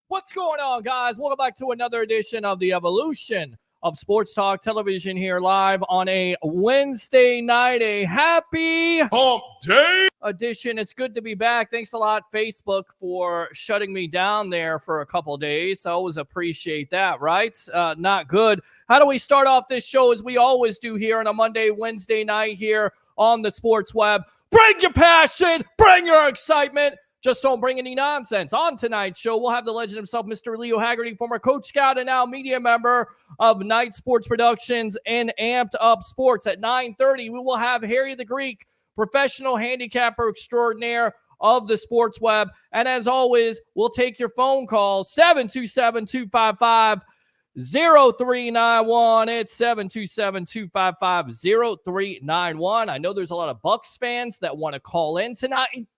What's going on, guys? Welcome back to another edition of the Evolution of Sports Talk Television here live on a Wednesday night, a happy hump day edition. It's good to be back. Thanks a lot, Facebook, for shutting me down there for a couple days. I always appreciate that, right? Not good. How do we start off this show as we always do here on a Monday, Wednesday night here on the Sports Web? Bring your passion, bring your excitement. Just don't bring any nonsense. On tonight's show, we'll have the legend himself, Mr. Leo Haggerty, former Coach Scout and now media member of Night Sports Productions and Amped Up Sports. At 9:30, we will have Harry the Greek, professional handicapper extraordinaire of the Sports Web. And as always, we'll take your phone calls, 727-255-0391. It's 727-255-0391. I know there's a lot of Bucs fans that want to call in tonight.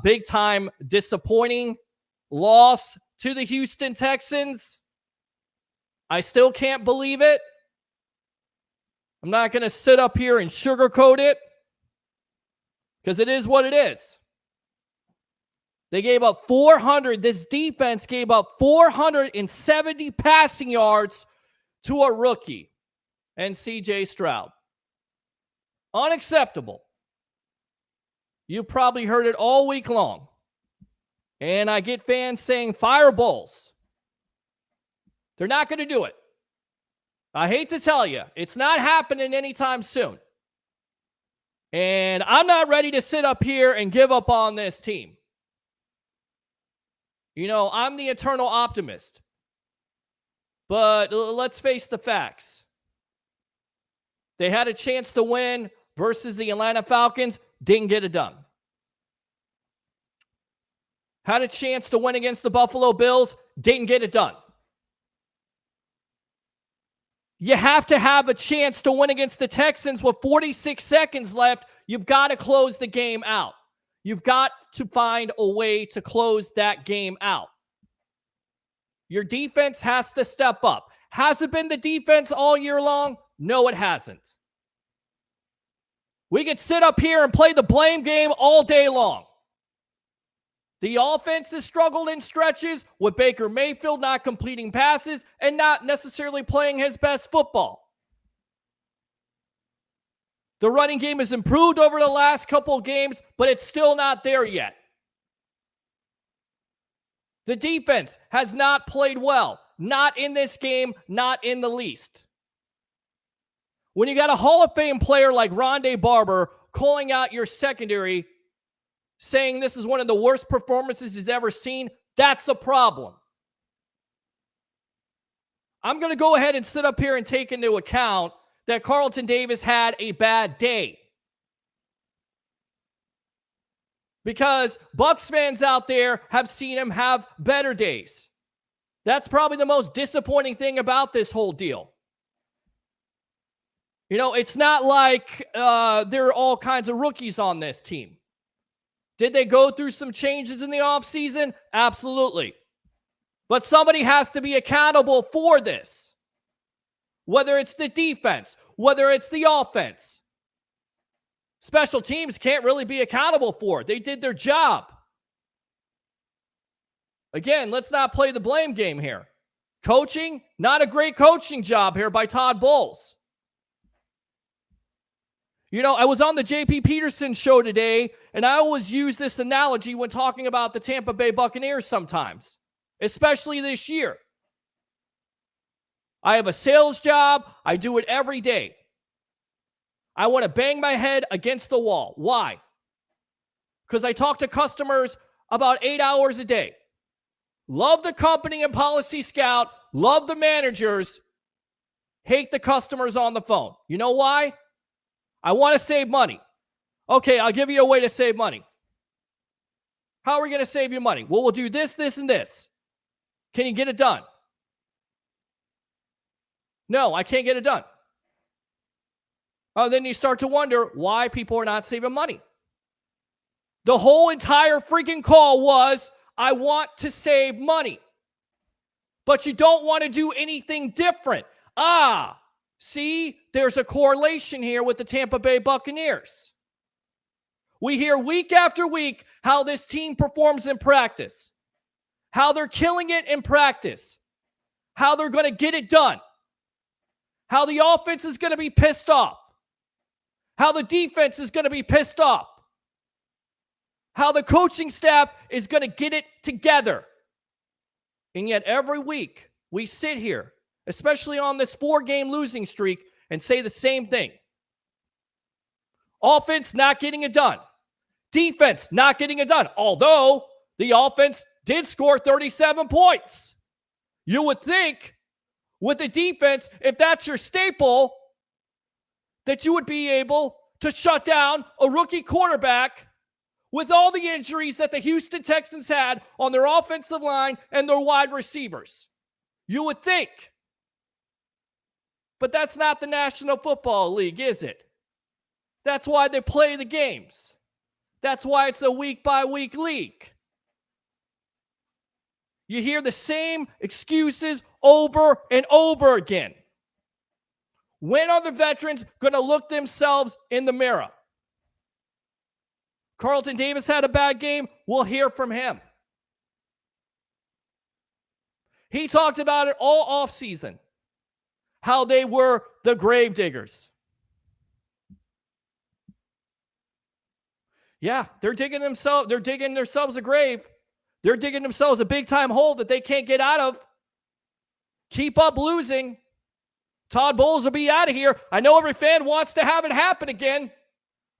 Big time disappointing loss to the Houston Texans. I still can't believe it. I'm not going to sit up here and sugarcoat it because it is what it is. They gave up 400. This defense gave up 470 passing yards to a rookie and CJ Stroud. Unacceptable. You probably heard it all week long. And I get fans saying fireballs. They're not going to do it. I hate to tell you, it's not happening anytime soon. And I'm not ready to sit up here and give up on this team. You know, I'm the eternal optimist. But let's face the facts. They had a chance to win versus the Atlanta Falcons. Didn't get it done. Had a chance to win against the Buffalo Bills. Didn't get it done. You have to have a chance to win against the Texans with 46 seconds left. You've got to close the game out. You've got to find a way to close that game out. Your defense has to step up. Has it been the defense all year long? No, it hasn't. We could sit up here and play the blame game all day long. The offense has struggled in stretches with Baker Mayfield not completing passes and not necessarily playing his best football. The running game has improved over the last couple of games, but it's still not there yet. The defense has not played well. Not in this game, not in the least. When you got a Hall of Fame player like Rondé Barber calling out your secondary, saying this is one of the worst performances he's ever seen, that's a problem. I'm going to go ahead and sit up here and take into account that Carlton Davis had a bad day. Because Bucs fans out there have seen him have better days. That's probably the most disappointing thing about this whole deal. You know, it's not like there are all kinds of rookies on this team. Did they go through some changes in the offseason? Absolutely. But somebody has to be accountable for this. Whether it's the defense, whether it's the offense. Special teams can't really be accountable for it. They did their job. Again, let's not play the blame game here. Coaching, not a great coaching job here by Todd Bowles. You know, I was on the J.P. Peterson show today, and I always use this analogy when talking about the Tampa Bay Buccaneers sometimes, especially this year. I have a sales job. I do it every day. I want to bang my head against the wall. Why? Because I talk to customers about 8 hours a day. Love the company and policy scout. Love the managers. Hate the customers on the phone. You know why? I want to save money. Okay, I'll give you a way to save money. How are we going to save you money? Well, we'll do this, this, and this. Can you get it done? No, I can't get it done. Then you start to wonder why people are not saving money. The whole entire freaking call was, I want to save money. But you don't want to do anything different. See, there's a correlation here with the Tampa Bay Buccaneers. We hear week after week how this team performs in practice, how they're killing it in practice, how they're going to get it done, how the offense is going to be pissed off, how the defense is going to be pissed off, how the coaching staff is going to get it together. And yet every week we sit here, especially on this 4-game losing streak, and say the same thing. Offense not getting it done. Defense not getting it done. Although the offense did score 37 points. You would think with the defense, if that's your staple, that you would be able to shut down a rookie quarterback with all the injuries that the Houston Texans had on their offensive line and their wide receivers. You would think. But that's not the National Football League, is it? That's why they play the games. That's why it's a week-by-week league. You hear the same excuses over and over again. When are the veterans going to look themselves in the mirror? Carlton Davis had a bad game. We'll hear from him. He talked about it all offseason, how they were the gravediggers. Yeah, they're digging themselves a grave. They're digging themselves a big-time hole that they can't get out of. Keep up losing. Todd Bowles will be out of here. I know every fan wants to have it happen again.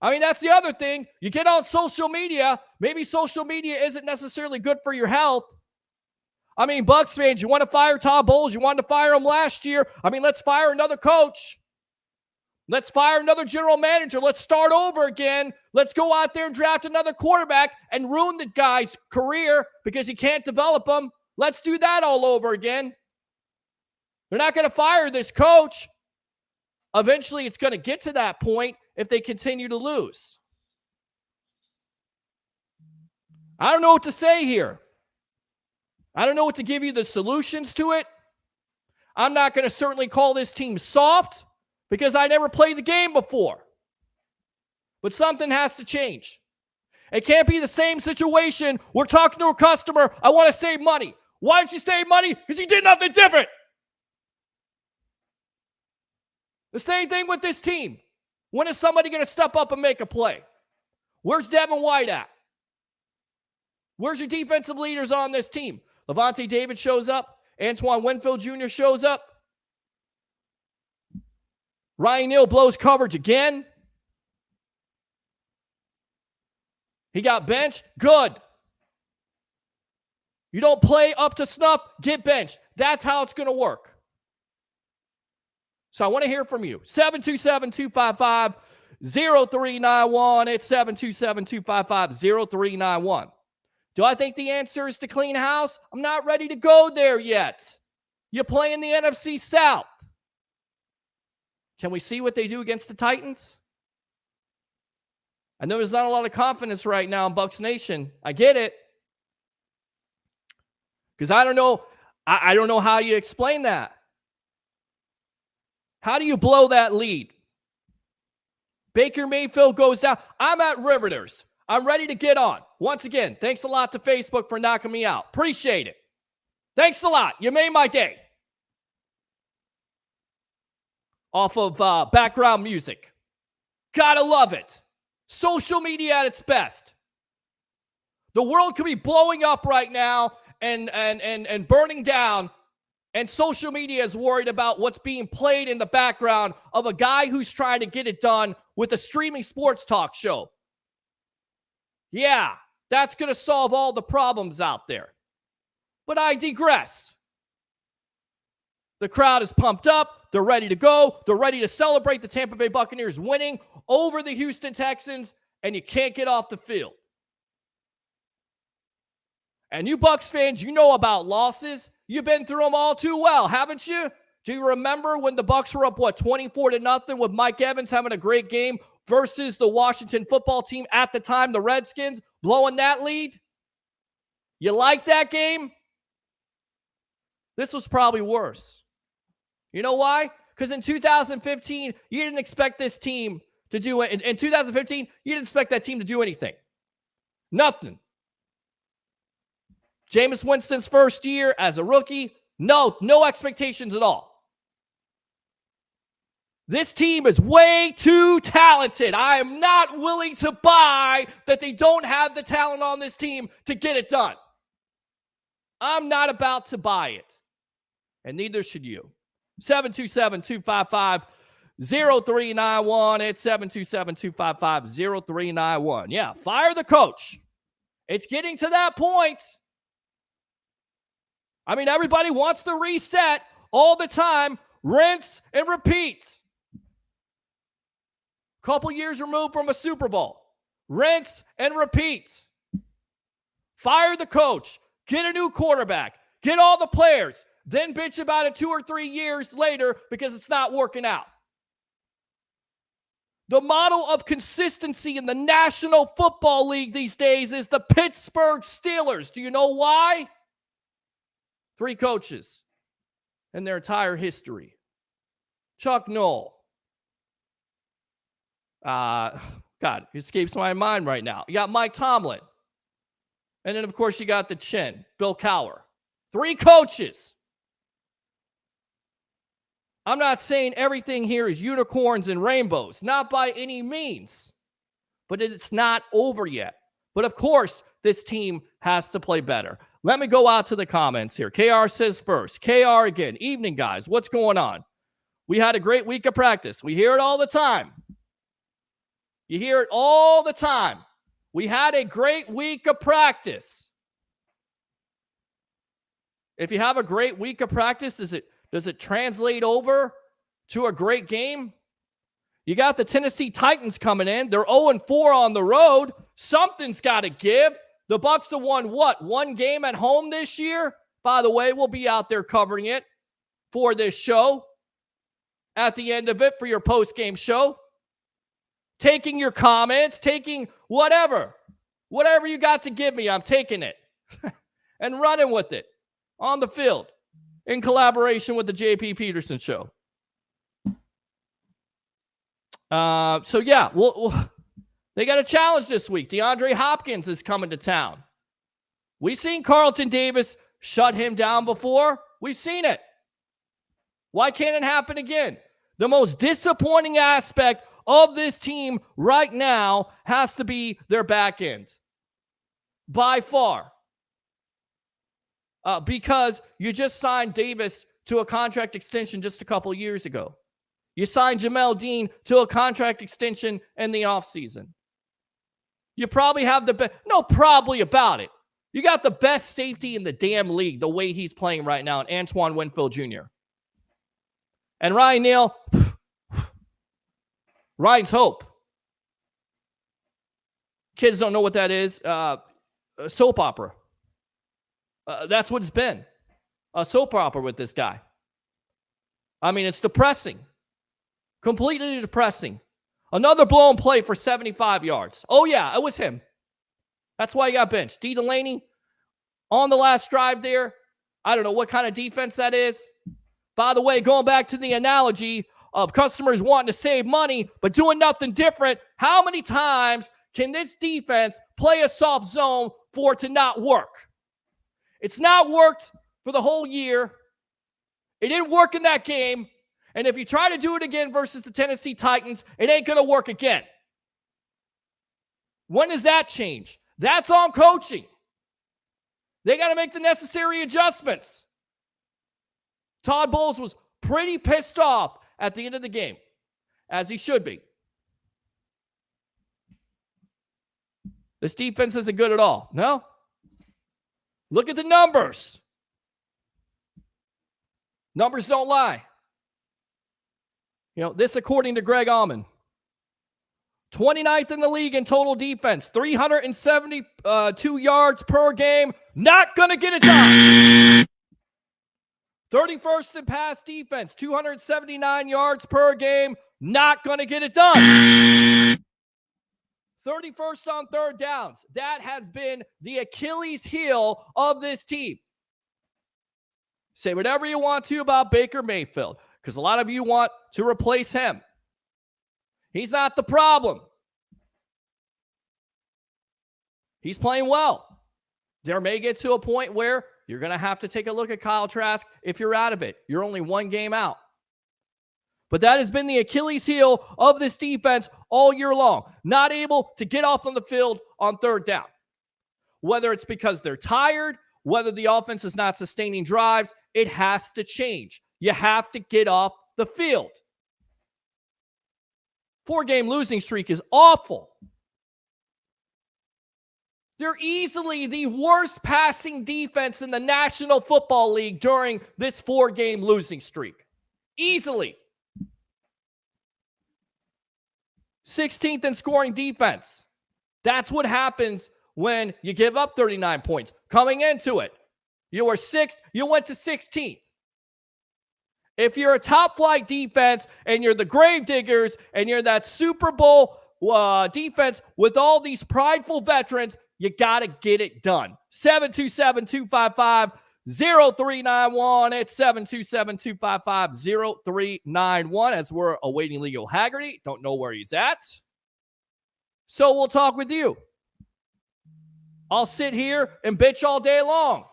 I mean, that's the other thing. You get on social media. Maybe social media isn't necessarily good for your health. I mean, Bucs fans, you want to fire Todd Bowles. You wanted to fire him last year. I mean, let's fire another coach. Let's fire another general manager. Let's start over again. Let's go out there and draft another quarterback and ruin the guy's career because he can't develop him. Let's do that all over again. They're not going to fire this coach. Eventually, it's going to get to that point if they continue to lose. I don't know what to say here. I don't know what to give you the solutions to it. I'm not going to certainly call this team soft because I never played the game before. But something has to change. It can't be the same situation. We're talking to a customer. I want to save money. Why did you save money? Because you did nothing different. The same thing with this team. When is somebody going to step up and make a play? Where's Devin White at? Where's your defensive leaders on this team? Levante David shows up. Antoine Winfield Jr. shows up. Ryan Neal blows coverage again. He got benched. Good. You don't play up to snuff, get benched. That's how it's going to work. So I want to hear from you. 727-255-0391. It's 727-255-0391. Do I think the answer is to clean house? I'm not ready to go there yet. You play in the NFC South. Can we see what they do against the Titans? I know there's not a lot of confidence right now in Bucs Nation. I get it. Because I don't know how you explain that. How do you blow that lead? Baker Mayfield goes down. I'm at Riveters. I'm ready to get on. Once again, thanks a lot to Facebook for knocking me out. Appreciate it. Thanks a lot. You made my day. Off of background music. Gotta love it. Social media at its best. The world could be blowing up right now and burning down, and social media is worried about what's being played in the background of a guy who's trying to get it done with a streaming sports talk show. Yeah, that's going to solve all the problems out there. But I digress. The crowd is pumped up. They're ready to go. They're ready to celebrate the Tampa Bay Buccaneers winning over the Houston Texans, and you can't get off the field. And you Bucs fans, you know about losses. You've been through them all too well, haven't you? Do you remember when the Bucs were up, 24-0 with Mike Evans having a great game versus the Washington football team at the time, the Redskins, blowing that lead? You like that game? This was probably worse. You know why? Because in 2015, you didn't expect this team to do it. In 2015, you didn't expect that team to do anything. Nothing. Jameis Winston's first year as a rookie, no expectations at all. This team is way too talented. I am not willing to buy that they don't have the talent on this team to get it done. I'm not about to buy it. And neither should you. 727-255-0391. It's 727-255-0391. Yeah, fire the coach. It's getting to that point. I mean, everybody wants to reset all the time, rinse and repeat. Couple years removed from a Super Bowl. Rinse and repeat. Fire the coach. Get a new quarterback. Get all the players. Then bitch about it 2 or 3 years later because it's not working out. The model of consistency in the National Football League these days is the Pittsburgh Steelers. Do you know why? 3 coaches in their entire history. Chuck Noll. God, it escapes my mind right now. You got Mike Tomlin. And then, of course, you got the chin, Bill Cowher. 3 coaches. I'm not saying everything here is unicorns and rainbows. Not by any means. But it's not over yet. But, of course, this team has to play better. Let me go out to the comments here. KR says first. KR again. Evening, guys. What's going on? We had a great week of practice. We hear it all the time. You hear it all the time. We had a great week of practice. If you have a great week of practice, does it translate over to a great game? You got the Tennessee Titans coming in. They're 0-4 on the road. Something's got to give. The Bucs have won what? 1 game at home this year? By the way, we'll be out there covering it for this show. At the end of it for your post-game show. Taking your comments, taking whatever you got to give me, I'm taking it and running with it on the field in collaboration with the JP Peterson Show. So yeah, they got a challenge this week. DeAndre Hopkins is coming to town. We've seen Carlton Davis shut him down before. We've seen it. Why can't it happen again? The most disappointing aspect of this team right now has to be their back end. By far. Because you just signed Davis to a contract extension just a couple years ago. You signed Jamel Dean to a contract extension in the offseason. You probably have the best, no probably about it. You got the best safety in the damn league the way he's playing right now, and Antoine Winfield Jr. And Ryan Neal, Ryan's Hope. Kids don't know what that is. A soap opera. That's what it's been. A soap opera with this guy. I mean, it's depressing. Completely depressing. Another blown play for 75 yards. Oh, yeah, it was him. That's why he got benched. D. Delaney on the last drive there. I don't know what kind of defense that is. By the way, going back to the analogy of customers wanting to save money but doing nothing different, how many times can this defense play a soft zone for it to not work? It's not worked for the whole year. It didn't work in that game. And if you try to do it again versus the Tennessee Titans, it ain't going to work again. When does that change? That's on coaching. They got to make the necessary adjustments. Todd Bowles was pretty pissed off at the end of the game, as he should be. This defense isn't good at all. No? Look at the numbers. Numbers don't lie. You know, this according to Greg Allman. 29th in the league in total defense, 372 yards per game. Not going to get it done. 31st in pass defense, 279 yards per game. Not going to get it done. 31st on third downs. That has been the Achilles heel of this team. Say whatever you want to about Baker Mayfield, because a lot of you want to replace him. He's not the problem. He's playing well. There may get to a point where you're going to have to take a look at Kyle Trask if you're out of it. You're only one game out. But that has been the Achilles heel of this defense all year long. Not able to get off on the field on third down. Whether it's because they're tired, whether the offense is not sustaining drives, it has to change. You have to get off the field. 4-game losing streak is awful. They're easily the worst passing defense in the National Football League during this 4-game losing streak. Easily. 16th in scoring defense. That's what happens when you give up 39 points. Coming into it, you were 6th, you went to 16th. If you're a top-flight defense and you're the Gravediggers and you're that Super Bowl defense with all these prideful veterans, you got to get it done. 727-255-0391. It's 727-255-0391 as we're awaiting Leo Haggerty. Don't know where he's at. So we'll talk with you. I'll sit here and bitch all day long.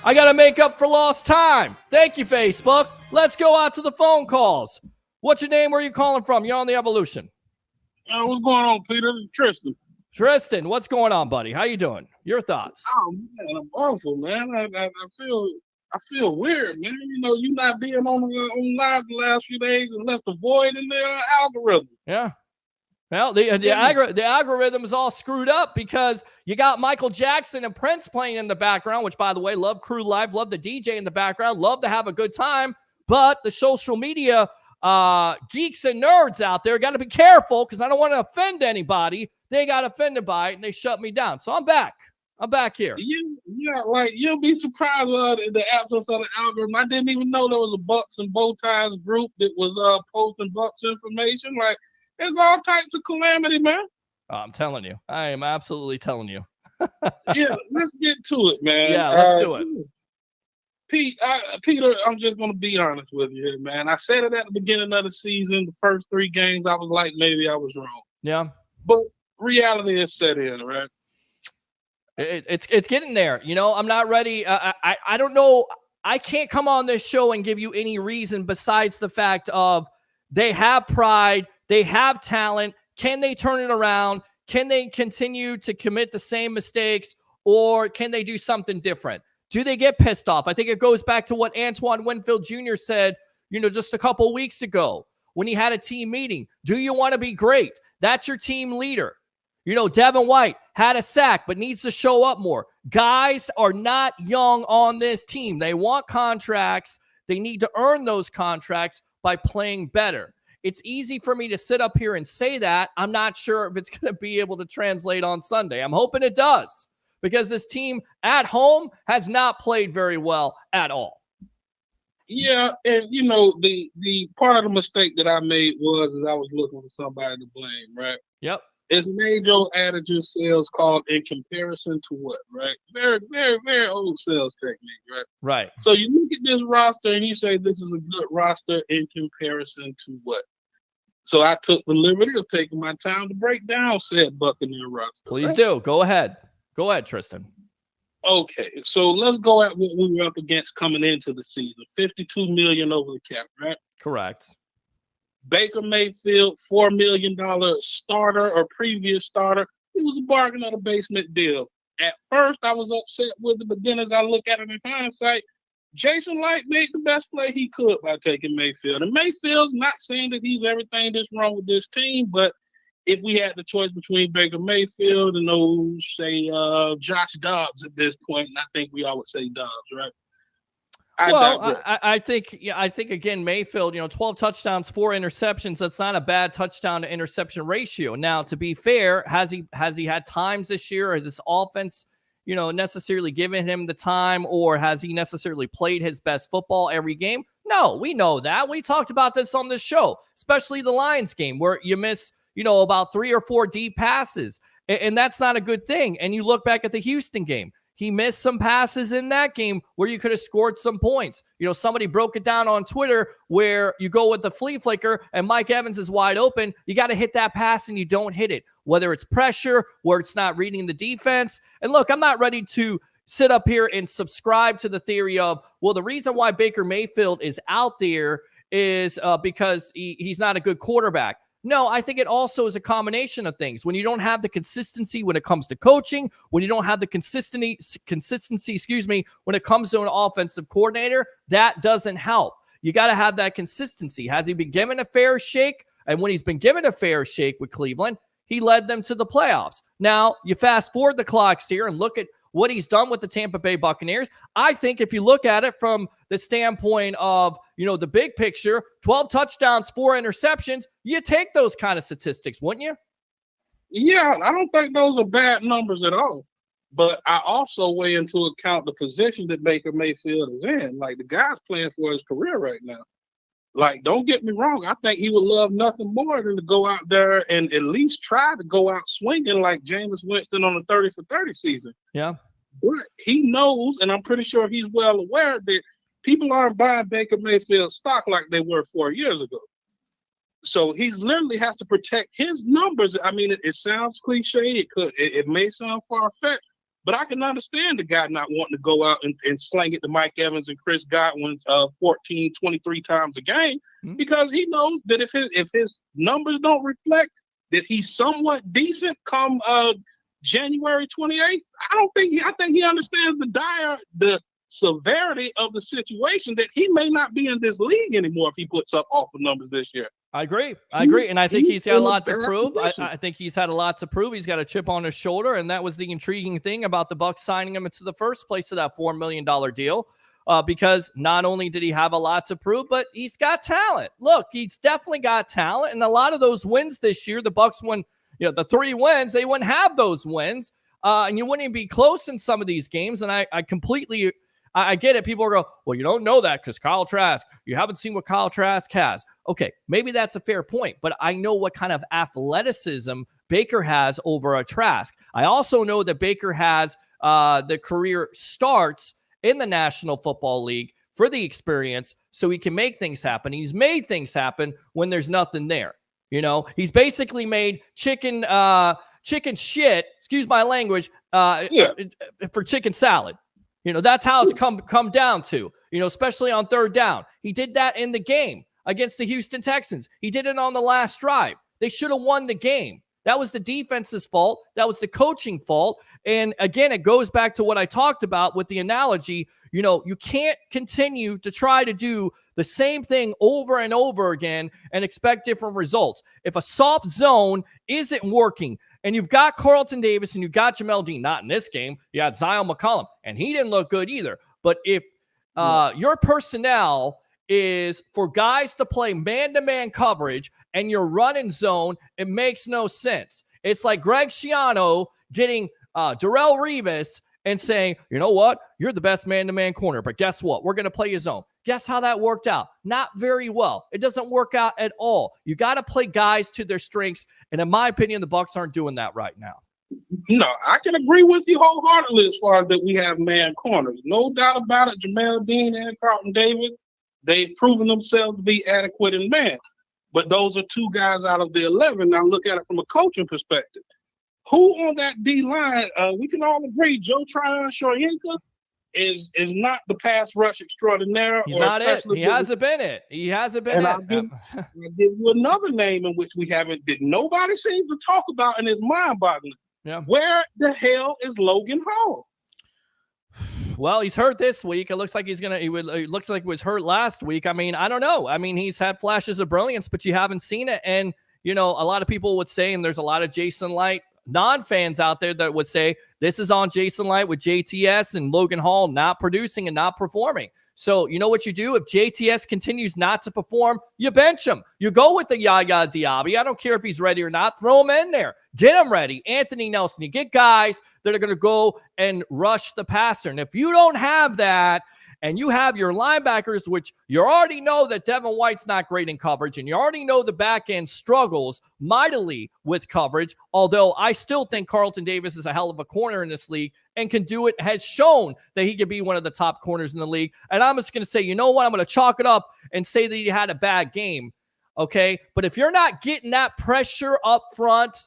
I got to make up for lost time. Thank you, Facebook. Let's go out to the phone calls. What's your name? Where are you calling from? You're on the Evolution. What's going on, Peter? Tristan. Tristan, what's going on, buddy? How you doing? Your thoughts? Oh man, I'm awful, man. I feel weird, man. You know, you not being on live the last few days and left a void in the algorithm. Yeah. Well, the algorithm is all screwed up because you got Michael Jackson and Prince playing in the background, which, by the way, love Crew Live, love the DJ in the background, love to have a good time. But the social media geeks and nerds out there got to be careful because I don't want to offend anybody. They got offended by it and they shut me down. So I'm back. I'm back here. Like you'll be surprised the absence of the algorithm. I didn't even know there was a Bucs and Bow Ties group that was posting Bucs information. Like, there's all types of calamity, man. I'm telling you. I am absolutely telling you. Yeah, let's get to it, man. Yeah, let's do it. Peter, I'm just going to be honest with you here, man. I said it at the beginning of the season, the first 3 games, I was like, maybe I was wrong. Yeah. But reality is set in, right? It's getting there. You know, I'm not ready. I don't know. I can't come on this show and give you any reason besides the fact of they have pride. They have talent. Can they turn it around? Can they continue to commit the same mistakes, or can they do something different? Do they get pissed off? I think it goes back to what Antoine Winfield Jr. said, just a couple weeks ago when he had a team meeting. Do you want to be great? That's your team leader. Devin White had a sack, but needs to show up more. Guys are not young on this team. They want contracts. They need to earn those contracts by playing better. It's easy for me to sit up here and say that. I'm not sure if it's going to be able to translate on Sunday. I'm hoping it does, because this team at home has not played very well at all. Yeah, and the part of the mistake that I made was I was looking for somebody to blame, right? Yep. It's an age-old adage in sales called in comparison to what, right? Very, very, very old sales technique, right? Right. So you look at this roster and you say this is a good roster in comparison to what? So I took the liberty of taking my time to break down said Buccaneer roster. Please do. Go ahead. Go ahead, Tristan. Okay, so let's go at what we were up against coming into the season. $52 million over the cap, right? Correct. Baker Mayfield, $4 million starter or previous starter. It was a bargain of the basement deal. At first, I was upset with the beginners. I look at it in hindsight. Jason Light made the best play he could by taking Mayfield. And Mayfield's not saying that he's everything that's wrong with this team, but if we had the choice between Baker Mayfield and Josh Dobbs at this point, and I think we all would say Dobbs, right? I think again, Mayfield, 12 touchdowns, 4 interceptions. That's not a bad touchdown to interception ratio. Now, to be fair, has he had times this year? Has this offense, necessarily given him the time, or has he necessarily played his best football every game? No, we know that. We talked about this on this show, especially the Lions game where you miss, about 3 or 4 deep passes, and that's not a good thing. And you look back at the Houston game. He missed some passes in that game where you could have scored some points. Somebody broke it down on Twitter where you go with the flea flicker and Mike Evans is wide open. You got to hit that pass and you don't hit it, whether it's pressure, where it's not reading the defense. And look, I'm not ready to sit up here and subscribe to the theory of, well, the reason why Baker Mayfield is out there is because he's not a good quarterback. No, I think it also is a combination of things. When you don't have the consistency when it comes to coaching, when you don't have the consistency, when it comes to an offensive coordinator, that doesn't help. You got to have that consistency. Has he been given a fair shake? And when he's been given a fair shake with Cleveland, he led them to the playoffs. Now, you fast forward the clocks here and look at what he's done with the Tampa Bay Buccaneers. I think if you look at it from the standpoint of, the big picture, 12 touchdowns, 4 interceptions, you take those kind of statistics, wouldn't you? Yeah, I don't think those are bad numbers at all. But I also weigh into account the position that Baker Mayfield is in. Like, the guy's playing for his career right now. Like, don't get me wrong. I think he would love nothing more than to go out there and at least try to go out swinging like Jameis Winston on the 30 for 30 season. Yeah. But he knows, and I'm pretty sure he's well aware, that people aren't buying Baker Mayfield stock like they were 4 years ago. So he literally has to protect his numbers. I mean, it sounds cliche. It may sound far-fetched, but I can understand the guy not wanting to go out and slang it to Mike Evans and Chris Godwin 14, 23 times a game, because he knows that if his numbers don't reflect that he's somewhat decent come January 28th, I think he understands the severity of the situation, that he may not be in this league anymore if he puts up awful numbers this year. I agree. And I think he's got a lot to prove. I think he's had a lot to prove. He's got a chip on his shoulder, and that was the intriguing thing about the Bucs signing him into the first place of that $4 million deal, because not only did he have a lot to prove, but he's got talent. Look, he's definitely got talent, and a lot of those wins this year, the Bucs won, the 3 wins, they wouldn't have those wins, and you wouldn't even be close in some of these games, and I completely I get it. People are going, well, you don't know that because Kyle Trask, you haven't seen what Kyle Trask has. Okay, maybe that's a fair point, but I know what kind of athleticism Baker has over a Trask. I also know that Baker has the career starts in the National Football League for the experience, so he can make things happen. He's made things happen when there's nothing there. He's basically made chicken shit, excuse my language, for chicken salad. That's how it's come down to, especially on third down. He did that in the game against the Houston Texans. He did it on the last drive. They should have won the game. That was the defense's fault. That was the coaching fault. And again, it goes back to what I talked about with the analogy. You can't continue to try to do the same thing over and over again and expect different results. If a soft zone isn't working and you've got Carlton Davis and you've got Jamel Dean, not in this game, you had Zion McCollum, and he didn't look good either. But if your personnel is for guys to play man-to-man coverage and you're running zone, it makes no sense. It's like Greg Schiano getting Darrelle Revis and saying, you know what, you're the best man-to-man corner, but guess what? We're going to play his zone. Guess how that worked out? Not very well. It doesn't work out at all. You got to play guys to their strengths, and in my opinion, the Bucs aren't doing that right now. No, I can agree with you wholeheartedly as far as that we have man corners. No doubt about it, Jamel Dean and Carlton Davis, they've proven themselves to be adequate in man. But those are 2 guys out of the 11. Now look at it from a coaching perspective. Who on that D-line, we can all agree, Joe Tryon-Shoyinka is not the pass rush extraordinaire. He's not it. He hasn't been it. I'll give you another name in which that nobody seems to talk about, and it's mind-boggling. Yeah. Where the hell is Logan Hall? Well, he's hurt this week. It looks like it looks like he was hurt last week. I mean, I don't know. I mean, he's had flashes of brilliance, but you haven't seen it. And, a lot of people would say, and there's a lot of Jason Light non-fans out there that would say this is on Jason Light with JTS and Logan Hall not producing and not performing. So you know what you do? If JTS continues not to perform, you bench him. You go with the Yaya Diaby. I don't care if he's ready or not. Throw him in there. Get him ready. Anthony Nelson. You get guys that are going to go and rush the passer. And if you don't have that, and you have your linebackers, which you already know that Devin White's not great in coverage, and you already know the back end struggles mightily with coverage, although I still think Carlton Davis is a hell of a corner in this league and can do it, has shown that he could be one of the top corners in the league. And I'm just going to say, you know what? I'm going to chalk it up and say that he had a bad game, okay? But if you're not getting that pressure up front,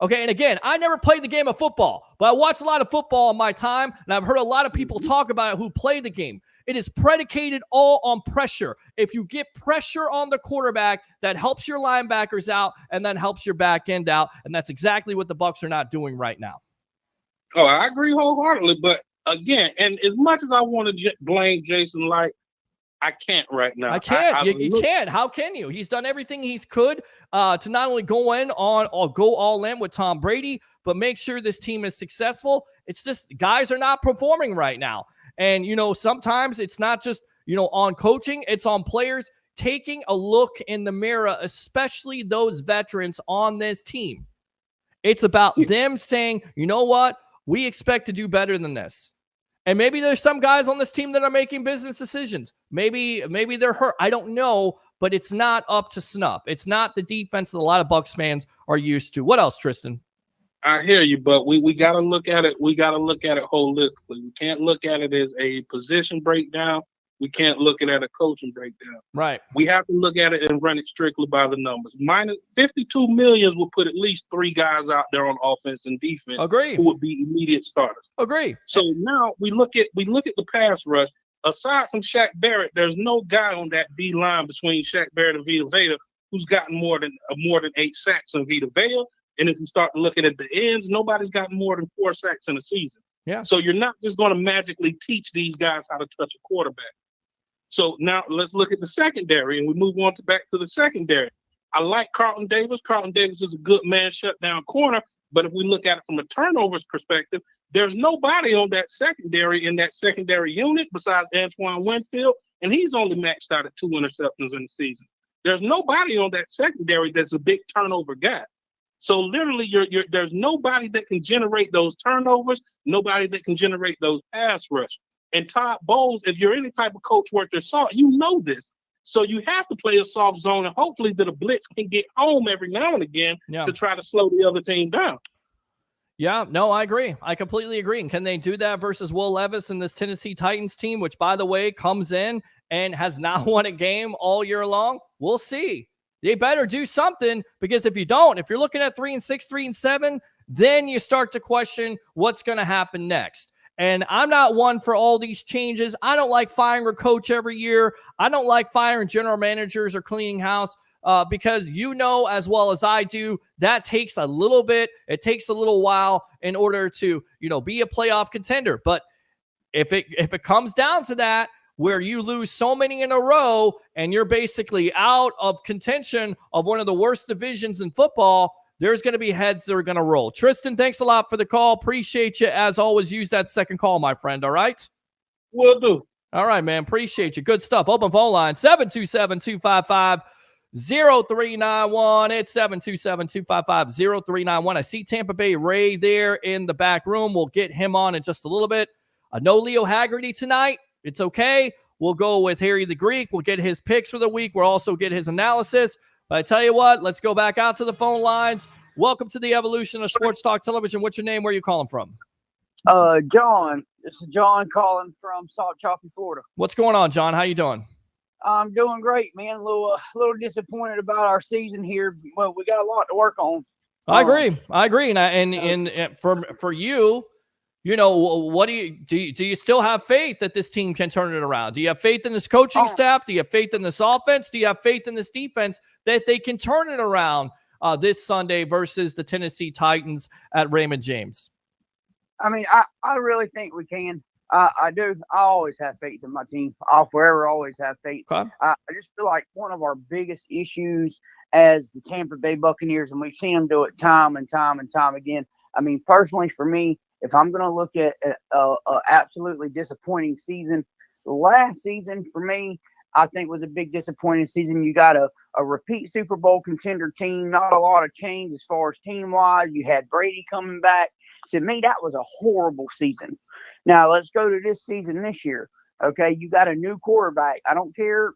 okay, and again, I never played the game of football, but I watched a lot of football in my time, and I've heard a lot of people talk about it who play the game. It is predicated all on pressure. If you get pressure on the quarterback, that helps your linebackers out, and then helps your back end out, and that's exactly what the Bucs are not doing right now. Oh, I agree wholeheartedly, but again, and as much as I want to blame Jason Light, I can't right now. I can't. You can't. How can you? He's done everything he could to not only go in on or go all in with Tom Brady, but make sure this team is successful. It's just guys are not performing right now. And, you know, sometimes it's not just, you know, on coaching, it's on players taking a look in the mirror, especially those veterans on this team. It's about them saying, you know what? We expect to do better than this. And maybe there's some guys on this team that are making business decisions. Maybe they're hurt. I don't know, but it's not up to snuff. It's not the defense that a lot of Bucs fans are used to. What else, Tristan? I hear you, but we got to look at it. We got to look at it holistically. We can't look at it as a position breakdown. We can't look at it as a coaching breakdown. Right. We have to look at it and run it strictly by the numbers. Minus $52 million will put at least 3 guys out there on offense and defense. Agree. Who would be immediate starters. Agree. So now we look at the pass rush. Aside from Shaq Barrett, there's no guy on that B line between Shaq Barrett and Vita Vea who's gotten more than 8 sacks than Vita Vea. And if you start looking at the ends, nobody's gotten more than 4 sacks in a season. Yeah. So you're not just going to magically teach these guys how to touch a quarterback. So now let's look at the secondary, and we move on back to the secondary. I like Carlton Davis. Carlton Davis is a good man shutdown corner, but if we look at it from a turnovers perspective, there's nobody on that secondary in that secondary unit besides Antoine Winfield, and he's only maxed out at 2 interceptions in the season. There's nobody on that secondary that's a big turnover guy. So literally, there's nobody that can generate those turnovers, nobody that can generate those pass rush. And Todd Bowles, if you're any type of coach worth their salt, you know this. So you have to play a soft zone, and hopefully that a blitz can get home every now and again to try to slow the other team down. Yeah, no, I agree. I completely agree. And can they do that versus Will Levis and this Tennessee Titans team, which, by the way, comes in and has not won a game all year long? We'll see. They better do something, because if you don't, if you're looking at 3-6, 3-7, then you start to question what's going to happen next. And I'm not one for all these changes. I don't like firing a coach every year. I don't like firing general managers or cleaning house because you know as well as I do, that takes a little bit. It takes a little while in order to, you know, be a playoff contender. But if it comes down to that, where you lose so many in a row and you're basically out of contention of one of the worst divisions in football, there's going to be heads that are going to roll. Tristan, thanks a lot for the call. Appreciate you. As always, use that second call, my friend. All right? Will do. All right, man. Appreciate you. Good stuff. Open phone line, 727-255-0391. It's 727-255-0391. I see Tampa Bay Ray there in the back room. We'll get him on in just a little bit. No Leo Haggerty tonight. It's okay. We'll go with Harry the Greek. We'll get his picks for the week. We'll also get his analysis. But I tell you what, let's go back out to the phone lines. Welcome to the evolution of Sports Talk Television. What's your name? Where are you calling from? John. This is John calling from Salt Chalky, Florida. What's going on, John? How you doing? I'm doing great, man. A little disappointed about our season here. Well, we got a lot to work on. I agree. And for you, you know, what do you still have faith that this team can turn it around? Do you have faith in this coaching staff? Do you have faith in this offense? Do you have faith in this defense that they can turn it around this Sunday versus the Tennessee Titans at Raymond James? I mean, I really think we can. I do. I always have faith in my team. I'll forever always have faith. Okay. I just feel like one of our biggest issues as the Tampa Bay Buccaneers, and we've seen them do it time and time and time again. I mean, personally, for me, if I'm going to look at a absolutely disappointing season, last season for me, I think was a big disappointing season. You got a repeat Super Bowl contender team, not a lot of change as far as team-wise. You had Brady coming back. To me, that was a horrible season. Now, let's go to this season this year. Okay, you got a new quarterback. I don't care,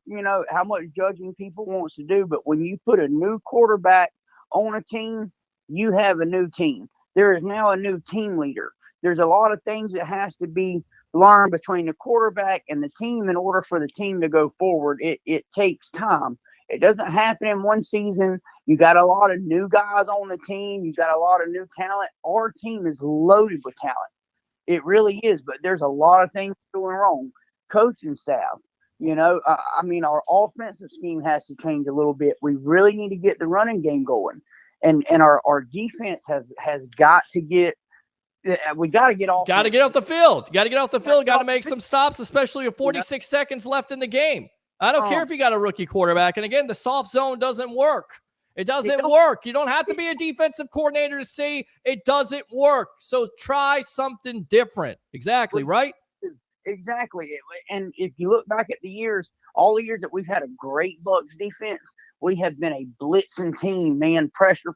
how much judging people wants to do, but when you put a new quarterback on a team, you have a new team. There is now a new team leader. There's a lot of things that has to be learned between the quarterback and the team in order for the team to go forward. It takes time. It doesn't happen in one season. You got a lot of new guys on the team. You got a lot of new talent. Our team is loaded with talent. It really is, but there's a lot of things going wrong. Coaching staff, our offensive scheme has to change a little bit. We really need to get the running game going, and our defense has got to get. We got to get off. Got to get off the field. Got to get off the field. Got to make some stops, especially with 46 seconds left in the game. I don't care if you got a rookie quarterback. And again, the soft zone doesn't work. It doesn't work. You don't have to be a defensive coordinator to say it doesn't work. So try something different. Exactly, right? Exactly. And if you look back at the years, all the years that we've had a great Bucs defense, we have been a blitzing team, man. Pressure.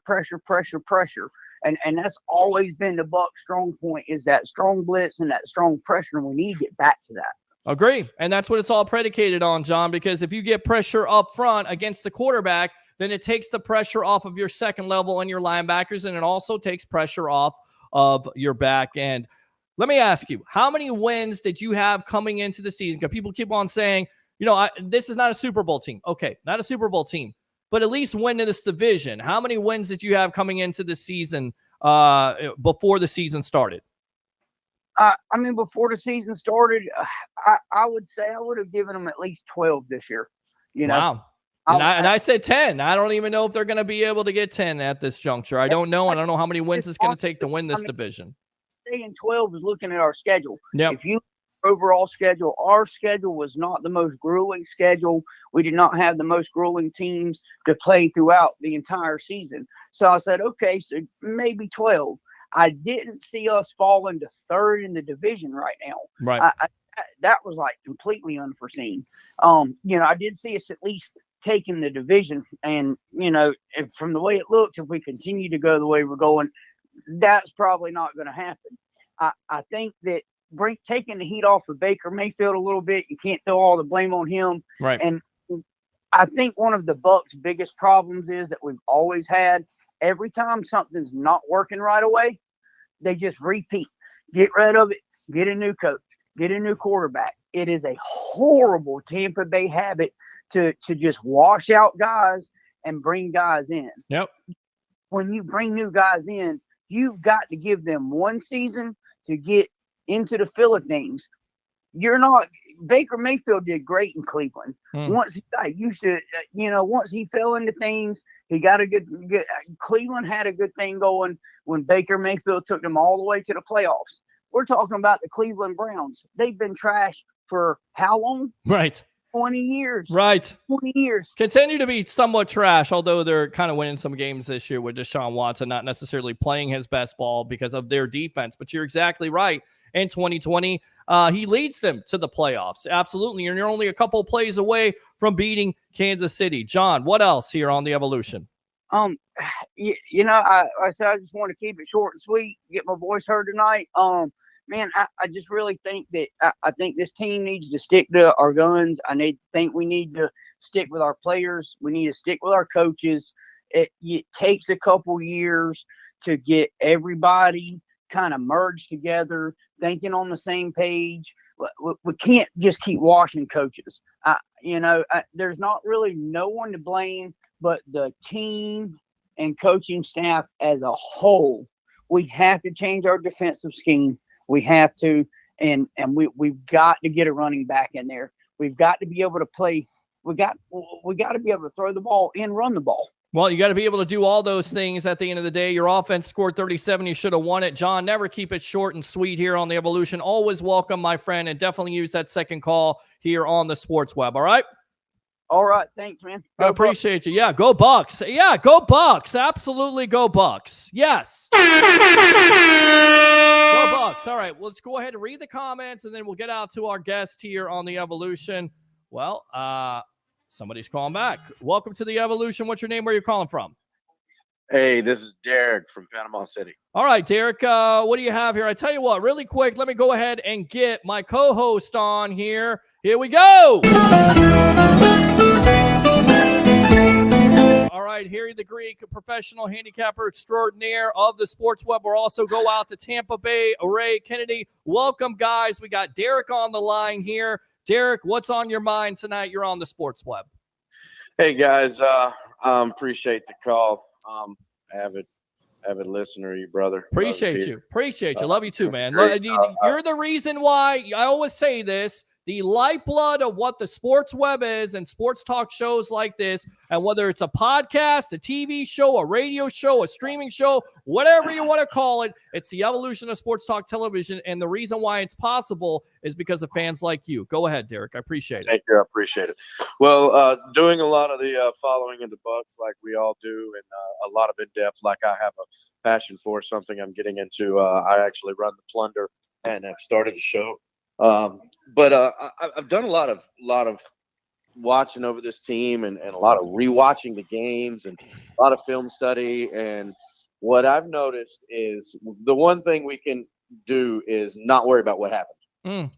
And that's always been the Bucs' strong point, is that strong blitz and that strong pressure. And we need to get back to that. Agree. And that's what it's all predicated on, John, because if you get pressure up front against the quarterback, then it takes the pressure off of your second level and your linebackers, and it also takes pressure off of your back end. Let me ask you, how many wins did you have coming into the season? Because people keep on saying, this is not a Super Bowl team. Okay, not a Super Bowl team, but at least win in this division. How many wins did you have coming into the season before the season started? Before the season started, I would say I would have given them at least 12 this year. Wow. And I said 10. I don't even know if they're going to be able to get 10 at this juncture. I don't know. I don't know how many wins it's going to take to win this division. Saying 12 is looking at our schedule. Yep. If you overall schedule, our schedule was not the most grueling schedule. We did not have the most grueling teams to play throughout the entire season. So I said, okay, so maybe 12. I didn't see us fall into third in the division right now. Right. That was like completely unforeseen. I did see us at least taking the division, and if, from the way it looked, if we continue to go the way we're going, that's probably not going to happen. I think that taking the heat off of Baker Mayfield a little bit, you can't throw all the blame on him. Right. And I think one of the Bucs' biggest problems is that we've always had, every time something's not working right away, they just repeat. Get rid of it. Get a new coach. Get a new quarterback. It is a horrible Tampa Bay habit to just wash out guys and bring guys in. Yep. When you bring new guys in, you've got to give them one season to get into the feel of things. Baker Mayfield did great in Cleveland. Once he got used to, once he fell into things, he got a good, Cleveland had a good thing going when Baker Mayfield took them all the way to the playoffs. We're talking about the Cleveland Browns. They've been trash for how long? Right. 20 years. Right. 20 years. Continue to be somewhat trash, although they're kind of winning some games this year with Deshaun Watson not necessarily playing his best ball because of their defense. But you're exactly right. In 2020, he leads them to the playoffs. Absolutely. And you're only a couple of plays away from beating Kansas City. John, what else here on the Evolution? I said I just want to keep it short and sweet, get my voice heard tonight. Man, I just really think that I think this team needs to stick to our guns. Think we need to stick with our players. We need to stick with our coaches. It takes a couple years to get everybody kind of merged together, thinking on the same page. We can't just keep washing coaches. There's not really no one to blame but the team and coaching staff as a whole. We have to change our defensive scheme. We have to, and we've got to get a running back in there. We've got to be able to play. We got to be able to throw the ball and run the ball. Well, you got to be able to do all those things at the end of the day. Your offense scored 37. You should have won it. John, never keep it short and sweet here on the Evolution. Always welcome, my friend, and definitely use that second call here on the Sports Web. All right? All right. Thanks, man. I appreciate you. Yeah, go Bucs. Yeah, go Bucs. Absolutely go Bucs. Yes. Go Bucs. All right, well, let's go ahead and read the comments, and then we'll get out to our guest here on the Evolution. Well, somebody's calling back. Welcome to the Evolution. What's your name? Where are you calling from? Hey, this is Derek from Panama City. All right, Derek, what do you have here? I tell you what, really quick, let me go ahead and get my co-host on here. Here we go. All right, Harry the Greek, professional handicapper extraordinaire of the Sports Web. We'll also go out to Tampa Bay. Ray Kennedy, welcome, guys. We got Derek on the line here. Derek, what's on your mind tonight? You're on the Sports Web. Hey, guys, appreciate the call. Avid listener, you brother. Appreciate you. Love you too, man. You're the reason why I always say this. The lifeblood of what the Sports Web is and sports talk shows like this, and whether it's a podcast, a TV show, a radio show, a streaming show, whatever you want to call it, it's the evolution of sports talk television. And the reason why it's possible is because of fans like you. Go ahead, Derek. I appreciate it. Thank you. I appreciate it. Well, doing a lot of the following of the Bucs like we all do, and a lot of in-depth like I have a passion for, something I'm getting into. I actually run the Plunder and have started a show. But I've done a lot of watching over this team and a lot of rewatching the games and a lot of film study. And what I've noticed is the one thing we can do is not worry about what happened.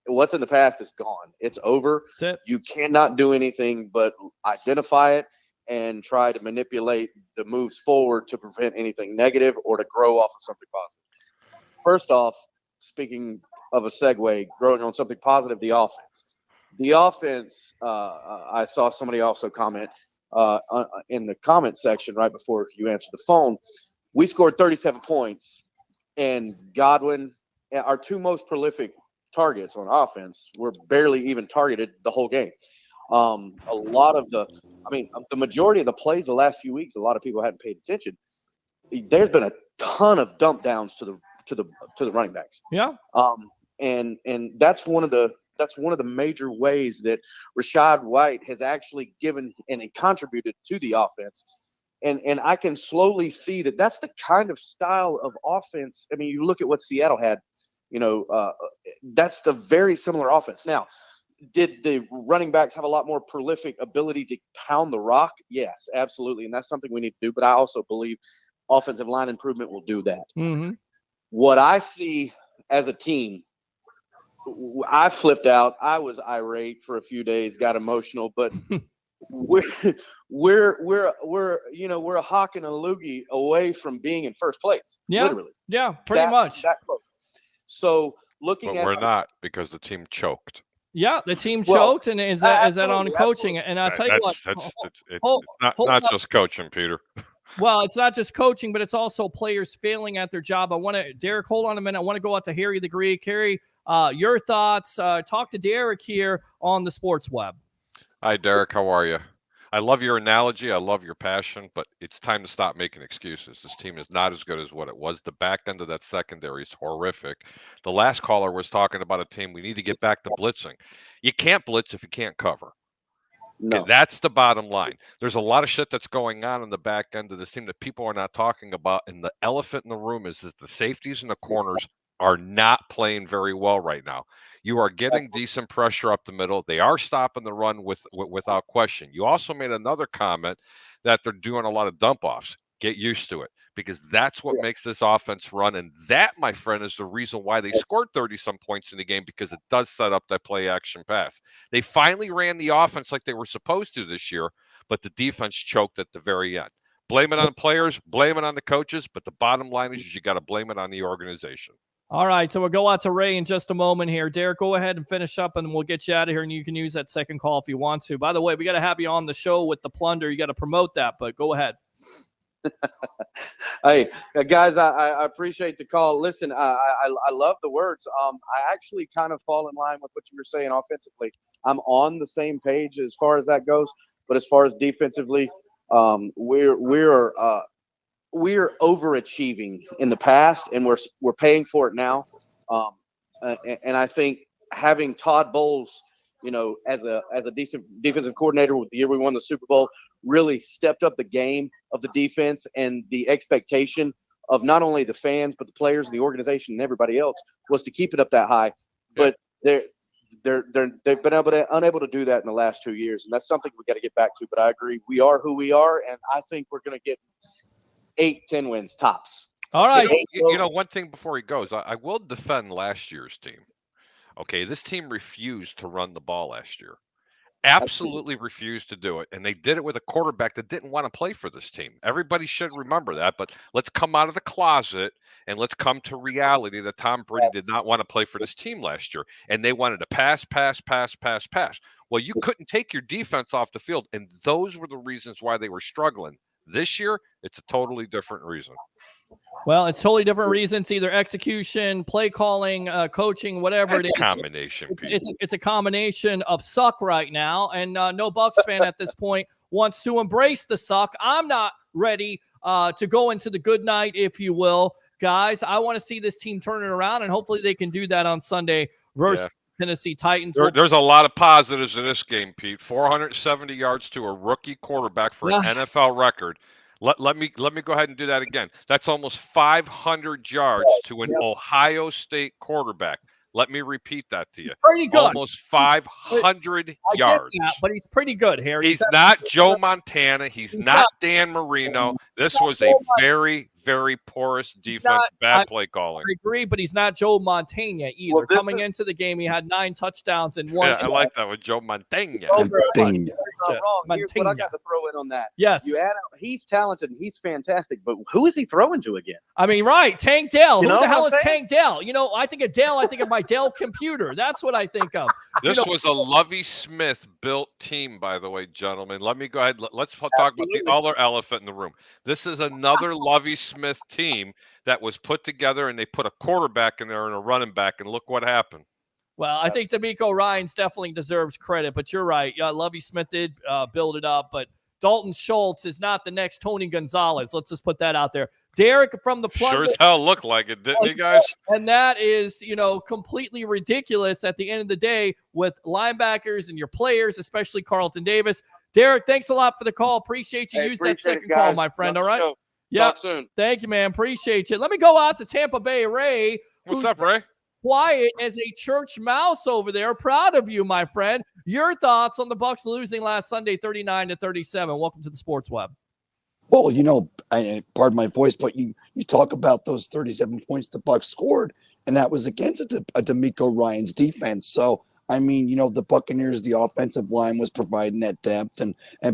What's in the past is gone. It's over. That's it. You cannot do anything but identify it and try to manipulate the moves forward to prevent anything negative or to grow off of something positive. First off, speaking of a segue, growing on something positive, the offense. The offense, I saw somebody also comment in the comment section right before you answered the phone. We scored 37 points, and Godwin, our two most prolific targets on offense, were barely even targeted the whole game. A lot of the majority of the plays the last few weeks, a lot of people hadn't paid attention. There's been a ton of dump downs to the running backs. Yeah. And that's one of the major ways that Rachaad White has actually given and contributed to the offense. And I can slowly see that that's the kind of style of offense. I mean, you look at what Seattle had, that's the very similar offense. Now, did the running backs have a lot more prolific ability to pound the rock? Yes, absolutely. And that's something we need to do. But I also believe offensive line improvement will do that. Mm-hmm. What I see as a team, I flipped out. I was irate for a few days, got emotional, but we're a hawk and a loogie away from being in first place. Yeah, literally. Yeah, pretty much. That close. So but we're not, because the team choked. Yeah, the team choked, and is that on coaching? Absolutely. And I'll tell you what, It's not just coaching, Peter. Well, it's not just coaching, but it's also players failing at their job. Derek, hold on a minute. I want to go out to Harry the Greek. Harry, your thoughts. Talk to Derek here on the Sports Web. Hi, Derek. How are you? I love your analogy. I love your passion, but it's time to stop making excuses. This team is not as good as what it was. The back end of that secondary is horrific. The last caller was talking about a team. We need to get back to blitzing. You can't blitz if you can't cover. No. Okay, that's the bottom line. There's a lot of shit that's going on the back end of this team that people are not talking about. And the elephant in the room is the safeties and the corners are not playing very well right now. You are getting decent pressure up the middle. They are stopping the run without question. You also made another comment that they're doing a lot of dump offs. Get used to it, because that's what makes this offense run. And that, my friend, is the reason why they scored 30-some points in the game, because it does set up that play action pass. They finally ran the offense like they were supposed to this year, but the defense choked at the very end. Blame it on the players, blame it on the coaches, but the bottom line is you got to blame it on the organization. All right, so we'll go out to Ray in just a moment here. Derek, go ahead and finish up, and we'll get you out of here, and you can use that second call if you want to. By the way, we got to have you on the show with the Plunder. You got to promote that, but go ahead. Hey, guys, I appreciate the call. Listen, I love the words. I actually kind of fall in line with what you were saying offensively. I'm on the same page as far as that goes, but as far as defensively, we're overachieving in the past, and we're paying for it now. And I think having Todd Bowles as a decent defensive coordinator with the year we won the Super Bowl, really stepped up the game of the defense and the expectation of not only the fans, but the players and the organization and everybody else was to keep it up that high. But they've been unable to do that in the last 2 years. And that's something we got to get back to. But I agree. We are who we are. And I think we're going to get 8-10 wins tops. All right. One thing before he goes, I will defend last year's team. Okay, this team refused to run the ball last year. Absolutely refused to do it. And they did it with a quarterback that didn't want to play for this team. Everybody should remember that. But let's come out of the closet and let's come to reality that Tom Brady did not want to play for this team last year. And they wanted to pass. Well, you couldn't take your defense off the field. And those were the reasons why they were struggling. This year, it's a totally different reason. Well, it's totally different reasons, either execution, play calling, coaching, whatever it is. Combination. It's a combination of suck right now, and no Bucs fan at this point wants to embrace the suck. I'm not ready to go into the good night, if you will. Guys, I want to see this team turn it around, and hopefully they can do that on Sunday versus Tennessee Titans. There's a lot of positives in this game, Pete. 470 yards to a rookie quarterback for an NFL record. Let me go ahead and do that again. That's almost 500 yards to an Ohio State quarterback. Let me repeat that to you. Pretty good. Almost 500 yards. That, but he's pretty good, Harry. He's not Joe Montana. He's not Dan Marino. This was a very, very porous defense, bad play calling. I agree, but he's not Joe Montana either. Well, coming into the game, he had 9 touchdowns and 1. Yeah, I like that with Joe Montana. Here's what I got to throw in on that. Yes. He's talented and he's fantastic, but who is he throwing to again? I mean, right, Tank Dell. Who the hell is Tank Dell? I think of Dell, I think of my Dell computer. That's what I think of. This was a Lovie Smith built team, by the way, gentlemen. Let me go ahead. Let's talk about the other elephant in the room. This is another Lovie Smith team that was put together, and they put a quarterback in there and a running back, and look what happened. Well, I think D'Amico Ryans definitely deserves credit, but you're right. Lovie Smith did build it up, but Dalton Schultz is not the next Tony Gonzalez. Let's just put that out there. Derek from the plug. Sure as hell looked like it, didn't he, guys? And that is, completely ridiculous at the end of the day with linebackers and your players, especially Carlton Davis. Derek, thanks a lot for the call. Appreciate you. Use that second call, my friend. All right? Yeah. Talk soon. Thank you, man. Appreciate you. Let me go out to Tampa Bay. Ray. What's up, Ray? Quiet as a church mouse over there. Proud of you, my friend. Your thoughts on the Bucs losing last Sunday 39-37. Welcome to the Sports Web. Well, pardon my voice, but you talk about those 37 points the Bucs scored, and that was against a D'Amico Ryans defense. So, the Buccaneers, the offensive line was providing that depth,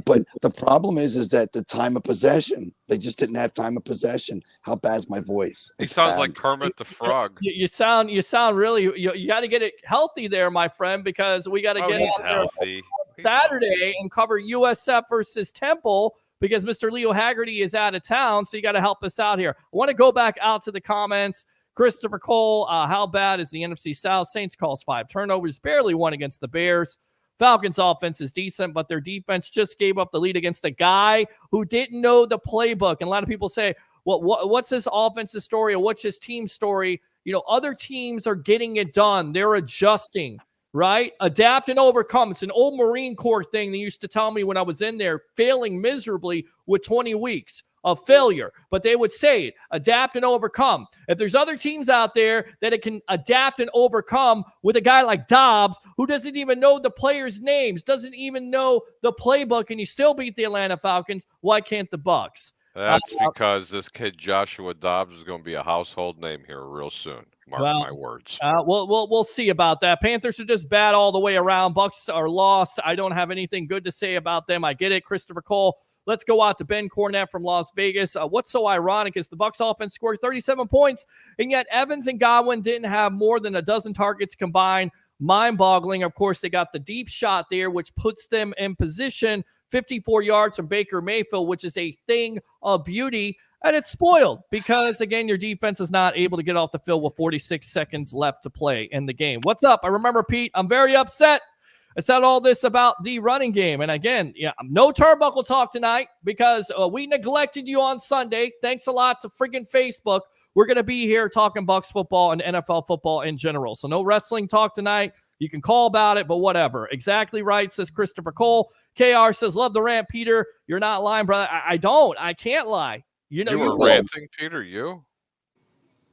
but the problem is that the time of possession, they just didn't have time of possession. How bad's my voice? He sounds like Kermit the Frog. You sound really. You got to get it healthy there, my friend, because we got to get healthy Saturday and cover USF versus Temple. Because Mr. Leo Haggerty is out of town, so you got to help us out here. I want to go back out to the comments. Christopher Cole, how bad is the NFC South? Saints calls 5 turnovers, barely won against the Bears. Falcons offense is decent, but their defense just gave up the lead against a guy who didn't know the playbook. And a lot of people say, well, what's his offensive story or what's his team story? Other teams are getting it done. They're adjusting. Right? Adapt and overcome. It's an old Marine Corps thing they used to tell me when I was in there, failing miserably with 20 weeks of failure. But they would say it, adapt and overcome. If there's other teams out there that it can adapt and overcome with a guy like Dobbs, who doesn't even know the players' names, doesn't even know the playbook, and you still beat the Atlanta Falcons, why can't the Bucs? That's because this kid Joshua Dobbs is going to be a household name here real soon. Mark my words. We'll see about that. Panthers are just bad all the way around. Bucs are lost. I don't have anything good to say about them. I get it. Christopher Cole. Let's go out to Ben Cornett from Las Vegas. What's so ironic is the Bucs offense scored 37 points, and yet Evans and Godwin didn't have more than a dozen targets combined. Mind-boggling. Of course, they got the deep shot there, which puts them in position. 54 yards from Baker Mayfield, which is a thing of beauty. And it's spoiled because, again, your defense is not able to get off the field with 46 seconds left to play in the game. What's up? I remember, Pete, I'm very upset. I said all this about the running game. And, again, no turnbuckle talk tonight because we neglected you on Sunday. Thanks a lot to friggin' Facebook. We're going to be here talking Bucs football and NFL football in general. So no wrestling talk tonight. You can call about it, but whatever. Exactly right, says Christopher Cole. KR says, love the rant, Peter. You're not lying, brother. I don't. I can't lie. You know, You were know. ranting, Peter. You?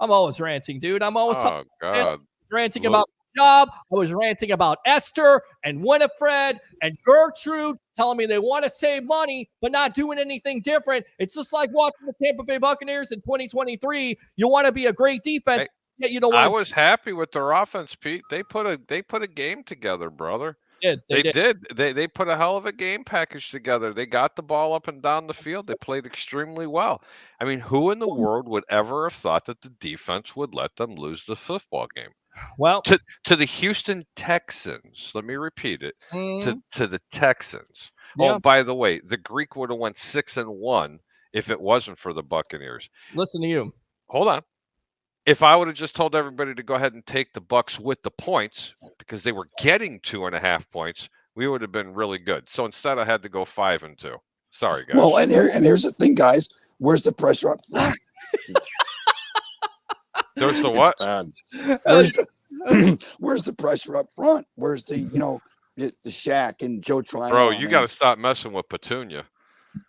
I'm always ranting, dude. I'm always Oh God. ranting about my job. I was ranting about Esther and Winifred and Gertrude telling me they want to save money but not doing anything different. It's just like watching the Tampa Bay Buccaneers in 2023. You want to be a great defense, yet you don't want I was happy with their offense, Pete. They put a game together, brother. They did. They put a hell of a game package together. They got the ball up and down the field. They played extremely well. I mean, who in the world would ever have thought that the defense would let them lose the football game? Well, to the Houston Texans. Let me repeat it. To the Texans. Yeah. Oh, by the way, the Greek would have went 6-1 if it wasn't for the Buccaneers. Listen to you. Hold on. If I would have just told everybody to go ahead and take the Bucs with the points because they were getting 2.5 points, we would have been really good. So instead, I had to go 5-2. Sorry, guys. Well, and here's the thing, guys. Where's the pressure up front? There's the what? Where's the pressure up front? Where's the the Shaq and Joe Tryon? Bro, you got to stop messing with Petunia.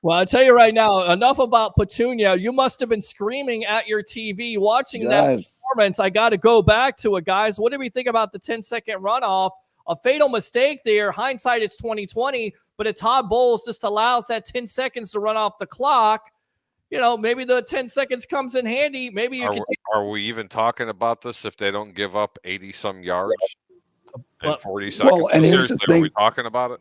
Well, I'll tell you right now, enough about Petunia. You must have been screaming at your TV watching that performance. I got to go back to it, guys. What did we think about the 10-second runoff? A fatal mistake there. Hindsight is 20/20, but Todd Bowles just allows that 10 seconds to run off the clock. You know, maybe the 10 seconds comes in handy. Maybe you can take. Are we even talking about this if they don't give up 80-some yards in 40 seconds? Well, and here's the thing. Are we talking about it?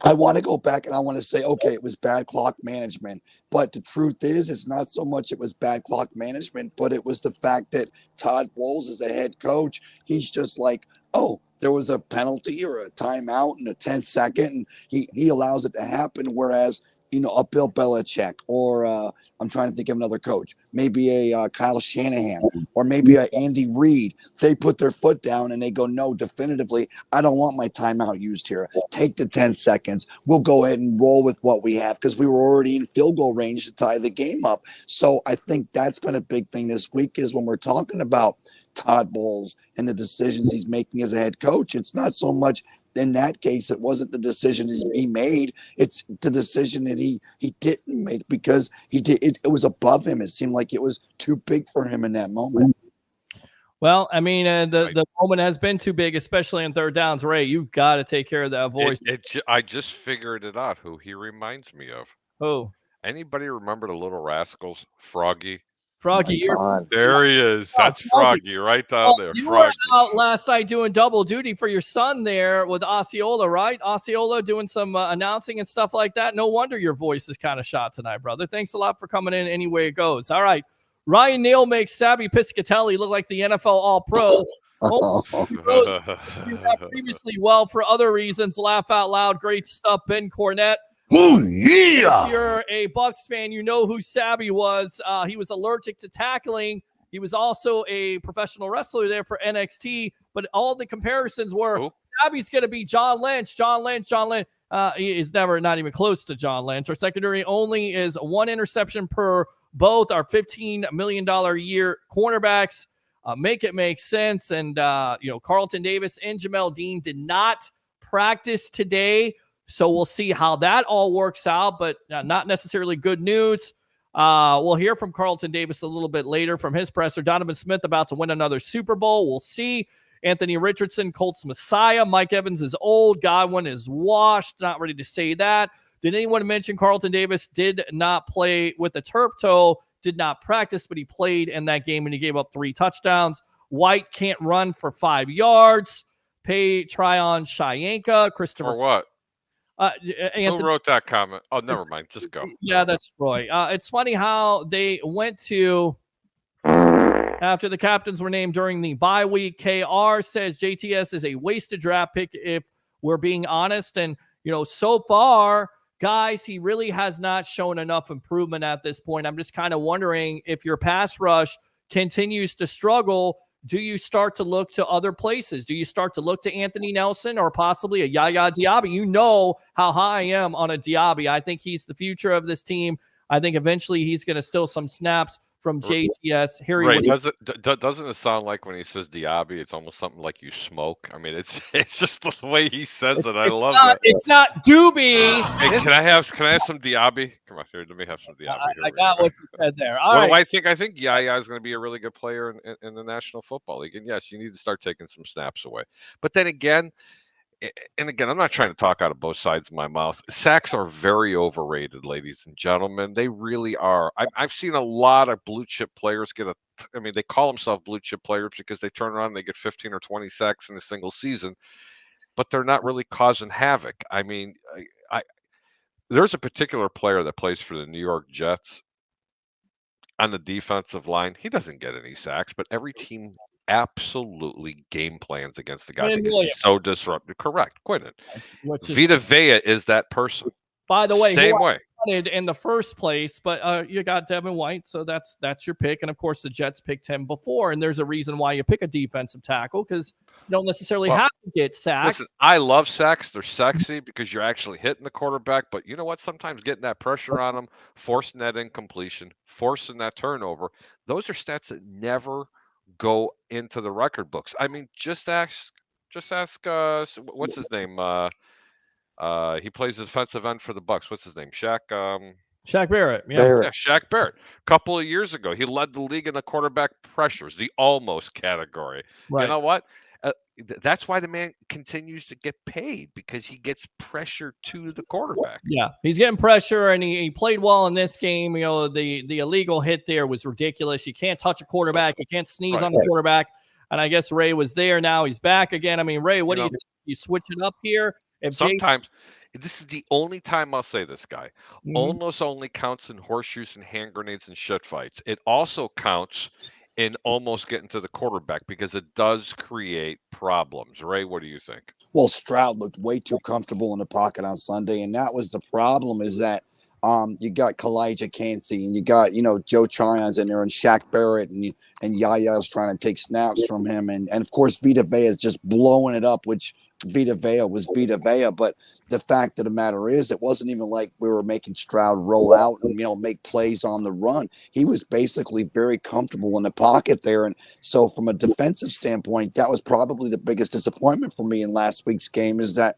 I want to go back and I want to say, okay, it was bad clock management. But the truth is, it's not so much it was bad clock management, but it was the fact that Todd Bowles is a head coach. He's just like, oh, there was a penalty or a timeout in a 10-second, and he allows it to happen. Whereas, a Bill Belichick or I'm trying to think of another coach, maybe a Kyle Shanahan or maybe a Andy Reid. They put their foot down and they go, no, definitively, I don't want my timeout used here. Take the 10 seconds. We'll go ahead and roll with what we have because we were already in field goal range to tie the game up. So I think that's been a big thing this week is when we're talking about Todd Bowles and the decisions he's making as a head coach. It's not so much in that case, it wasn't the decision he made. It's the decision that he didn't make because it was above him. It seemed like it was too big for him in that moment. Well, I mean, the moment has been too big, especially in third downs. Ray, you've got to take care of that voice. I just figured it out who he reminds me of. Who? Anybody remember the Little Rascals? Froggy? Froggy, there he is. That's Froggy right down there. You Froggy. were out last night doing double duty for your son there with Osceola, right? Osceola doing some announcing and stuff like that. No wonder your voice is kind of shot tonight, brother. Thanks a lot for coming in any way it goes. All right. Ryan Neal makes Sabby Piscatelli look like the NFL All-Pro. Previously well for other reasons. Laugh out loud. Great stuff. Ben Cornett. Oh, yeah. If you're a Bucs fan, you know who Sabby was. He was allergic to tackling. He was also a professional wrestler there for NXT. But all the comparisons were Sabby's going to be John Lynch. He is not even close to John Lynch. Our secondary only is 1 interception per. Both are $15 million a year cornerbacks. Make it make sense. And, Carlton Davis and Jamel Dean did not practice today. So we'll see how that all works out, but not necessarily good news. We'll hear from Carlton Davis a little bit later from his presser. Donovan Smith about to win another Super Bowl. We'll see. Anthony Richardson, Colts Messiah. Mike Evans is old. Godwin is washed. Not ready to say that. Did anyone mention Carlton Davis did not play with a turf toe, did not practice, but he played in that game and he gave up 3 touchdowns. White can't run for 5 yards. Tryon Shayanka. Christopher. For what? Anthony, who wrote that comment? Oh, never mind. Just go. Yeah, that's Troy. It's funny how they went to after the captains were named during the bye week. KR says JTS is a wasted draft pick if we're being honest. And, so far, guys, he really has not shown enough improvement at this point. I'm just kind of wondering if your pass rush continues to struggle. Do you start to look to other places? Do you start to look to Anthony Nelson or possibly a Yaya Diaby? You know how high I am on a Diaby. I think he's the future of this team. I think eventually he's going to steal some snaps from JTS. Harry, Right. Doesn't it sound like when he says Diaby, it's almost something like you smoke? I mean, it's just the way he says it. I love it. It's not Doobie. Hey, can I have some Diaby? Come on, here. Let me have some Diaby. I got what you said there. All what right. do I think? I think Yaya is going to be a really good player in the National Football League. And yes, you need to start taking some snaps away. But then again, I'm not trying to talk out of both sides of my mouth. Sacks are very overrated, ladies and gentlemen. They really are. I've seen a lot of blue chip players they call themselves blue chip players because they turn around and they get 15 or 20 sacks in a single season, but they're not really causing havoc. I mean, there's a particular player that plays for the New York Jets on the defensive line. He doesn't get any sacks, but every team absolutely game plans against the guy because he's so disruptive. Correct. Quinton. Vita Vea is that person. By the way, same way. In the first place, but you got Devin White, so that's your pick. And of course, the Jets picked him before, and there's a reason why you pick a defensive tackle because you don't necessarily have to get sacks. Listen, I love sacks. They're sexy because you're actually hitting the quarterback. But you know what? Sometimes getting that pressure on them, forcing that incompletion, forcing that turnover, those are stats that never go into the record books. I mean, just ask what's his name? He plays the defensive end for the Bucs. What's his name? Shaq Barrett. Yeah. Shaq Barrett. A couple of years ago, he led the league in the quarterback pressures, the almost category. Right. You know what? That's why the man continues to get paid because he gets pressure to the quarterback. Yeah, he's getting pressure, and he played well in this game. You know, the illegal hit there was ridiculous. You can't touch a quarterback. You can't sneeze on the quarterback. And I guess Ray was there. Now he's back again. I mean, Ray, what do you think? You switch it up here? Sometimes this is the only time I'll say this, guy. Almost only counts in horseshoes and hand grenades and shit fights. It also counts in almost getting to the quarterback because it does create problems. Ray, what do you think? Well, Stroud looked way too comfortable in the pocket on Sunday, and that was the problem. Is that you got Kalijah Cansey and you got Joe Tryon's in there and Shaq Barrett and Yaya's trying to take snaps from him, and of course Vita Vea is just blowing it up, which Vita Vea was Vita Vea. But the fact of the matter is, it wasn't even like we were making Stroud roll out and make plays on the run. He was basically very comfortable in the pocket there, and so from a defensive standpoint, that was probably the biggest disappointment for me in last week's game, is that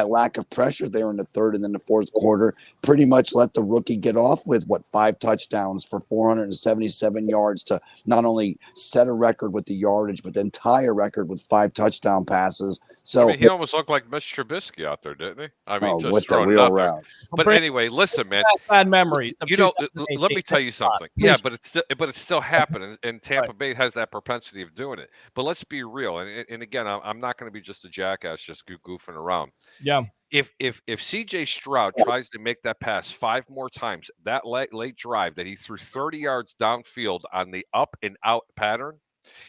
lack of pressure there in the third and then the fourth quarter pretty much let the rookie get off with 5 touchdowns for 477 yards to not only set a record with the yardage, but the entire record with 5 touchdown passes. So he almost looked like Mitch Trubisky out there, didn't he? I mean, just with the throwing wheel routes. But anyway, listen, man. Bad memories. Let me tell you something. Yeah, but it's still happening, and Tampa Bay has that propensity of doing it. But let's be real, and again, I'm not going to be just a jackass, just goofing around. Yeah. If CJ Stroud tries to make that pass 5 more times, that late drive that he threw 30 yards downfield on the up and out pattern,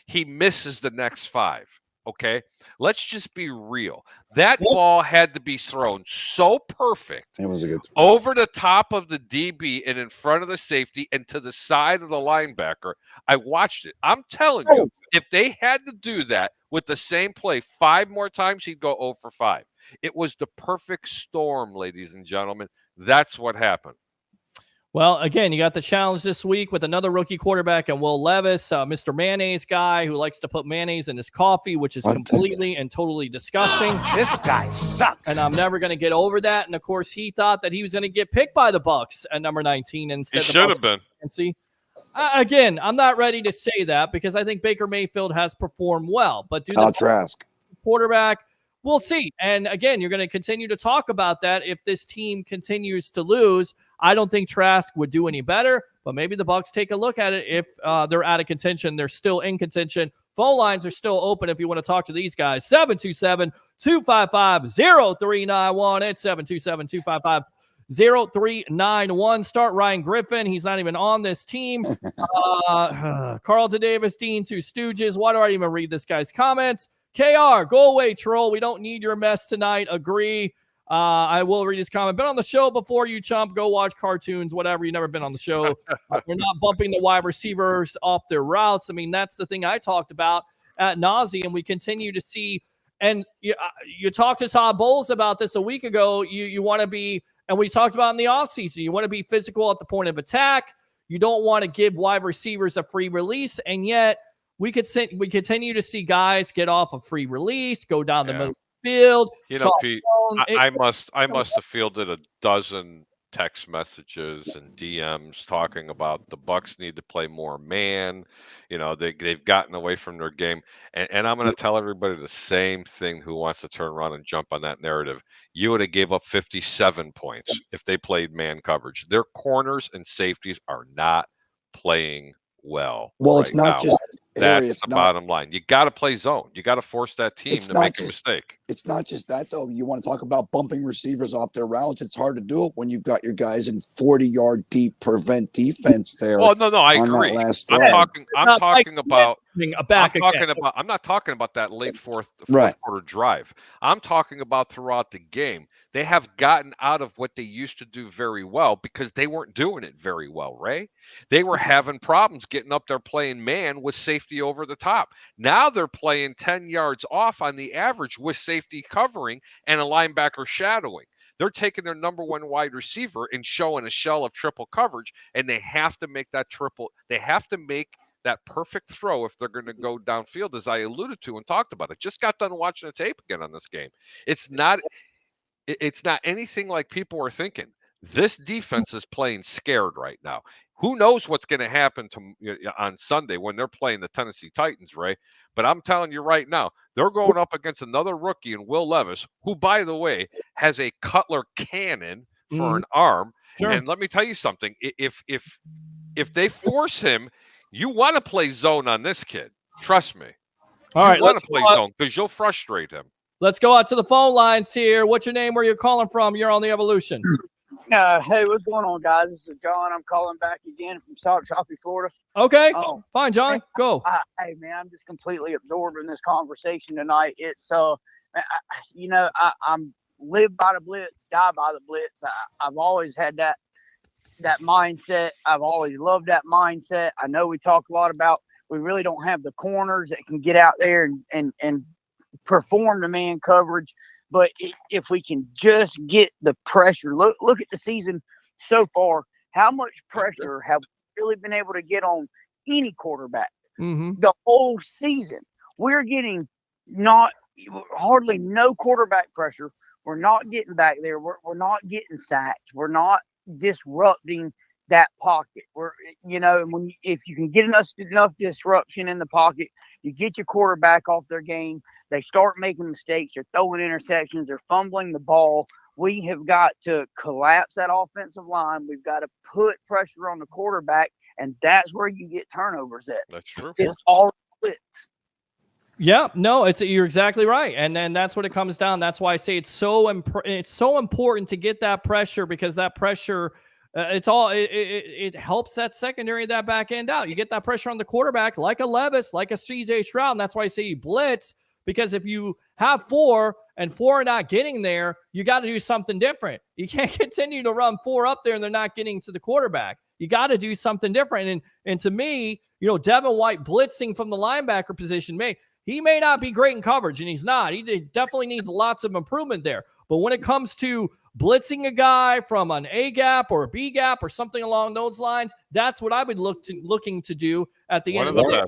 he misses the next 5. Okay, let's just be real. That ball had to be thrown so perfect. It was a good over the top of the DB and in front of the safety and to the side of the linebacker. I watched it. I'm telling you, if they had to do that with the same play 5 more times, he'd go 0 for 5. It was the perfect storm, ladies and gentlemen. That's what happened. Well, again, you got the challenge this week with another rookie quarterback and Will Levis, Mr. Mayonnaise guy who likes to put mayonnaise in his coffee, which is completely and totally disgusting. This guy sucks. And I'm never going to get over that. And, of course, he thought that he was going to get picked by the Bucs at number 19 instead. He should have been. And see, again, I'm not ready to say that because I think Baker Mayfield has performed well. But do the Trask quarterback, we'll see. And, again, you're going to continue to talk about that if this team continues to lose. I don't think Trask would do any better, but maybe the Bucs take a look at it if they're out of contention. They're still in contention. Phone lines are still open if you want to talk to these guys. 727-255-0391. It's 727-255-0391. Start Ryan Griffin. He's not even on this team. Carlton Davis, Dean, 2 Stooges. Why do I even read this guy's comments? KR, go away, troll. We don't need your mess tonight. Agree. I will read his comment. Been on the show before, you chump. Go watch cartoons, whatever. You've never been on the show. We're not bumping the wide receivers off their routes. I mean, that's the thing I talked about at nauseum. We continue to see, and you talked to Todd Bowles about this a week ago. You want to be And we talked about in the offseason, you want to be physical at the point of attack. You don't want to give wide receivers a free release, and yet we continue to see guys get off a free release, go down the middle of the field. You know, Pete, I must have fielded a dozen text messages and DMs talking about the Bucs need to play more man. You know, they've gotten away from their game. And I'm going to tell everybody the same thing who wants to turn around and jump on that narrative. You would have gave up 57 points if they played man coverage. Their corners and safeties are not playing well. Well, it's not just that's the bottom line. You got to play zone. You got to force that team to make a mistake. It's not just that, though. You want to talk about bumping receivers off their routes. It's hard to do it when you've got your guys in 40-yard deep prevent defense there. Oh, no, I agree. I'm talking about that late fourth quarter drive. I'm talking about throughout the game. They have gotten out of what they used to do very well because they weren't doing it very well, Ray. They were having problems getting up there playing man with safety over the top. Now they're playing 10 yards off on the average with safety covering and a linebacker shadowing. They're taking their number one wide receiver and showing a shell of triple coverage, and they have to make that that perfect throw if they're going to go downfield, as I alluded to and talked about. I just got done watching the tape again on this game. It's not anything like people are thinking. This defense is playing scared right now. Who knows what's going to happen on Sunday when they're playing the Tennessee Titans, Ray? But I'm telling you right now, they're going up against another rookie in Will Levis, who, by the way, has a Cutler cannon for an arm. Sure. And let me tell you something. If they force him, you want to play zone on this kid. Trust me. All right, you want to play zone because you'll frustrate him. Let's go out to the phone lines here. What's your name? Where you're calling from? You're on the Evolution. Hey, what's going on, guys? This is John. I'm calling back again from South Choppy, Florida. Okay, fine, John. Go. Hey, man, I'm just completely absorbed in this conversation tonight. It's I'm live by the blitz, die by the blitz. I've always had that mindset. I've always loved that mindset. I know we talk a lot about we really don't have the corners that can get out there and perform the man coverage. But if we can just get the pressure, look at the season so far. How much pressure have we really been able to get on any quarterback? The whole season, we're getting hardly no quarterback pressure. We're not getting back there. We're not getting sacked. We're not disrupting that pocket. If you can get enough disruption in the pocket, you get your quarterback off their game. They start making mistakes. They're throwing interceptions. They're fumbling the ball. We have got to collapse that offensive line. We've got to put pressure on the quarterback, and that's where you get turnovers at. That's true. It's all blitz. Yeah, no, you're exactly right, and then that's what it comes down. That's why I say it's so important to get that pressure, because that pressure, it helps that secondary, that back end out. You get that pressure on the quarterback, like a Levis, like a CJ Stroud, and that's why I say you blitz. Because if you have 4 and 4 are not getting there, you got to do something different. You can't continue to run 4 up there and they're not getting to the quarterback. You got to do something different. And to me, Devin White blitzing from the linebacker position, he may not be great in coverage, and he's not. He definitely needs lots of improvement there. But when it comes to blitzing a guy from an A gap or a B gap or something along those lines, that's what I would looking to do at the end of the day.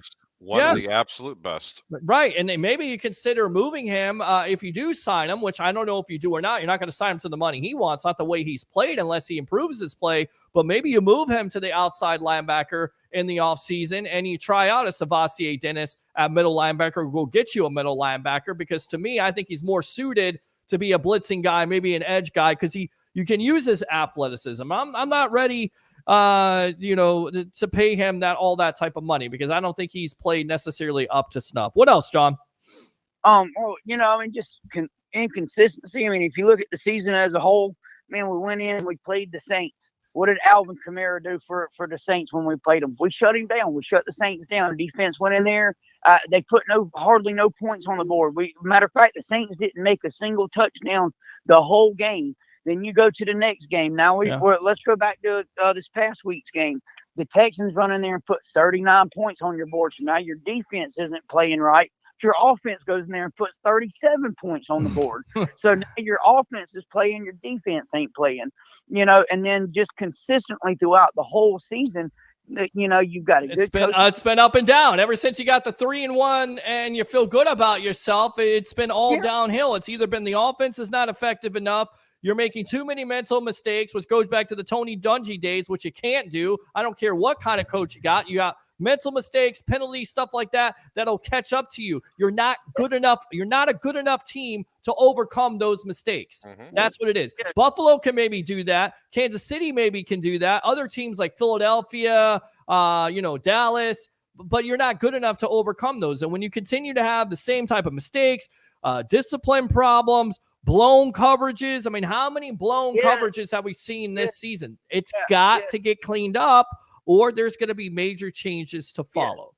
One of the absolute best. Right. And then maybe you consider moving him if you do sign him, which I don't know if you do or not. You're not going to sign him to the money he wants, not the way he's played, unless he improves his play. But maybe you move him to the outside linebacker in the offseason and you try out a Savasier Dennis at middle linebacker. We'll get you a middle linebacker, because to me, I think he's more suited to be a blitzing guy, maybe an edge guy, because you can use his athleticism. I'm not ready to pay him all that type of money, because I don't think he's played necessarily up to snuff. What else, John? Just inconsistency. If you look at the season as a whole, we went in and we played the Saints. What did Alvin Kamara do for the Saints when we played them? We shut him down. We shut the Saints down. The defense went in there. They put hardly no points on the board. Matter of fact, the Saints didn't make a single touchdown the whole game. Then you go to the next game. Now let's go back to this past week's game. The Texans run in there and put 39 points on your board. So now your defense isn't playing right. your offense goes in there and puts 37 points on the board. So now your offense is playing, your defense ain't playing, and then just consistently throughout the whole season, you've got a good it's been up and down ever since you got the 3-1 and you feel good about yourself. It's been all downhill. It's either been the offense is not effective enough. You're making too many mental mistakes, which goes back to the Tony Dungy days, which you can't do. I don't care what kind of coach you got. You got mental mistakes, penalties, stuff like that, that'll catch up to you. You're not good enough. You're not a good enough team to overcome those mistakes. That's what it is. Buffalo can maybe do that. Kansas City maybe can do that. Other teams like Philadelphia, Dallas, but you're not good enough to overcome those. And when you continue to have the same type of mistakes, discipline problems, blown coverages. I mean, how many blown coverages have we seen this season? It's got to get cleaned up, or there's going to be major changes to follow.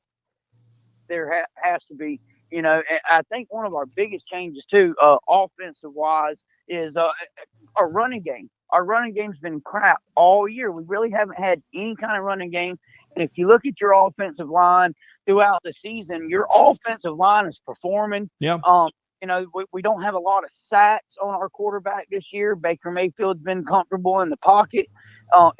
There has to be, and I think one of our biggest changes too, offensive wise, is our running game. Our running game's been crap all year. We really haven't had any kind of running game. And if you look at your offensive line throughout the season, your offensive line is performing. Yeah. We don't have a lot of sacks on our quarterback this year. Baker Mayfield's been comfortable in the pocket.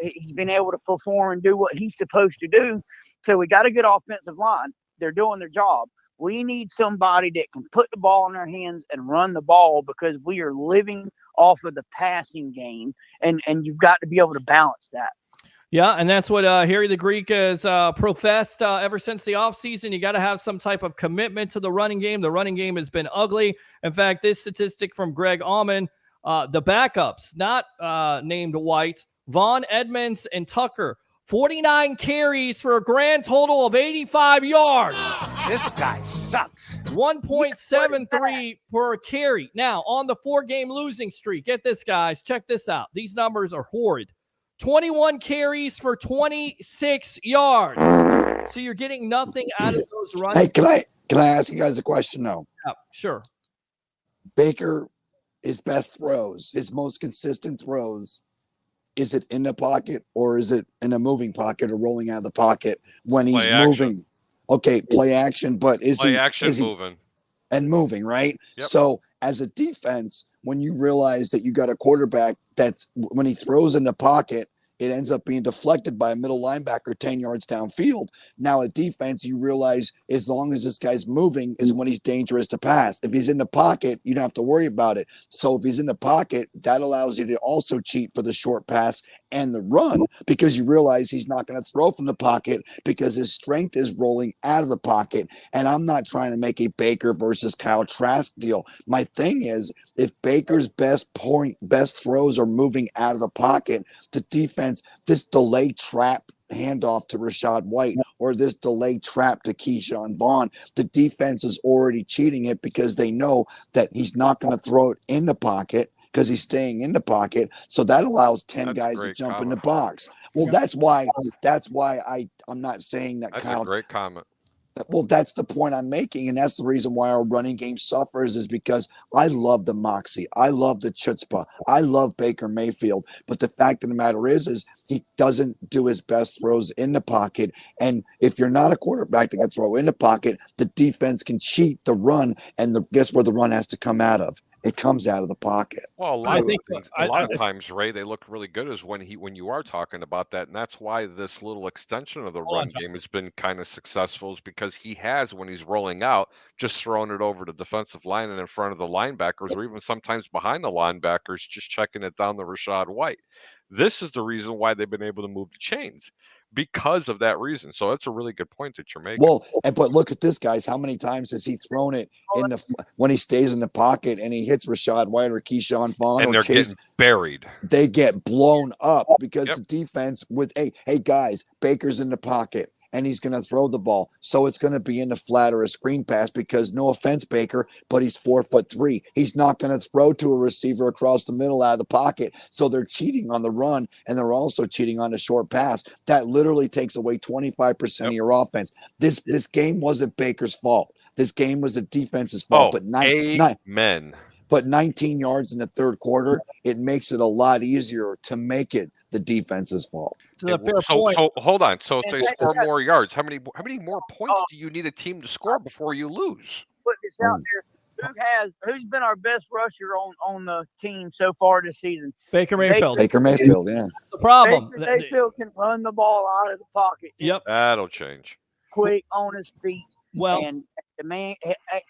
He's been able to perform and do what he's supposed to do. So we got a good offensive line. They're doing their job. We need somebody that can put the ball in their hands and run the ball, because we are living off of the passing game, and you've got to be able to balance that. Yeah, and that's what Harry the Greek has professed ever since the offseason. You got to have some type of commitment to the running game. The running game has been ugly. In fact, this statistic from Greg Allman, the backups, not named White, Vaughn, Edmonds, and Tucker, 49 carries for a grand total of 85 yards. This guy sucks. 1.73 per carry. Now, on the 4-game losing streak, get this, guys. Check this out. These numbers are horrid. 21 carries for 26 yards. So you're getting nothing out of those runs. Hey, can I ask you guys a question now? Yeah, sure. Baker, his best throws, his most consistent throws, is it in the pocket or is it in a moving pocket or rolling out of the pocket when he's moving? Okay, play action, but is he moving? And moving, right? Yep. So as a defense, when you realize that you got a quarterback that's when he throws in the pocket, it ends up being deflected by a middle linebacker 10 yards downfield. Now at defense, you realize as long as this guy's moving is when he's dangerous to pass. If he's in the pocket, you don't have to worry about it. So if he's in the pocket, that allows you to also cheat for the short pass and the run, because you realize he's not going to throw from the pocket because his strength is rolling out of the pocket. And I'm not trying to make a Baker versus Kyle Trask deal. My thing is, if Baker's best throws are moving out of the pocket, the defense, this delay trap handoff to Rachaad White or this delay trap to Keyshawn Vaughn, the defense is already cheating it because they know that he's not going to throw it in the pocket because he's staying in the pocket. So that allows 10 guys to jump in the box. Well, that's why I'm not saying that That's Kyle. a great comment. Well, that's the point I'm making, and that's the reason why our running game suffers, is because I love the moxie. I love the chutzpah. I love Baker Mayfield. But the fact of the matter is he doesn't do his best throws in the pocket. And if you're not a quarterback that can throw in the pocket, the defense can cheat the run, and guess where the run has to come out of? It comes out of the pocket. Well, a lot of times, Ray, they look really good is when you are talking about that, and that's why this little extension of the run game has been kind of successful, is because he has, when he's rolling out, just thrown it over the defensive line and in front of the linebackers, or even sometimes behind the linebackers, just checking it down to Rachaad White. This is the reason why they've been able to move the chains, because of that reason. So that's a really good point that you're making. Well, but look at this, guys. How many times has he thrown it when he stays in the pocket and he hits Rachaad White or Keyshawn Vaughn and they're getting buried? They get blown up because the defense hey guys, Baker's in the pocket and he's going to throw the ball. So it's going to be in the flat or a screen pass because, no offense, Baker, but he's 4'3". He's not going to throw to a receiver across the middle out of the pocket. So they're cheating on the run, and they're also cheating on the short pass. That literally takes away 25% of your offense. This game wasn't Baker's fault. This game was the defense's fault. But 19 yards in the third quarter, it makes it a lot easier to make it the defense's fault. So hold on. So if they score more yards, how many more points do you need a team to score before you lose? put this out there. Who's been our best rusher on the team so far this season? Baker Mayfield. Baker Mayfield, yeah. That's the problem. Baker Mayfield can run the ball out of the pocket. Yep. That'll change. Quick on his feet. Well, and the man,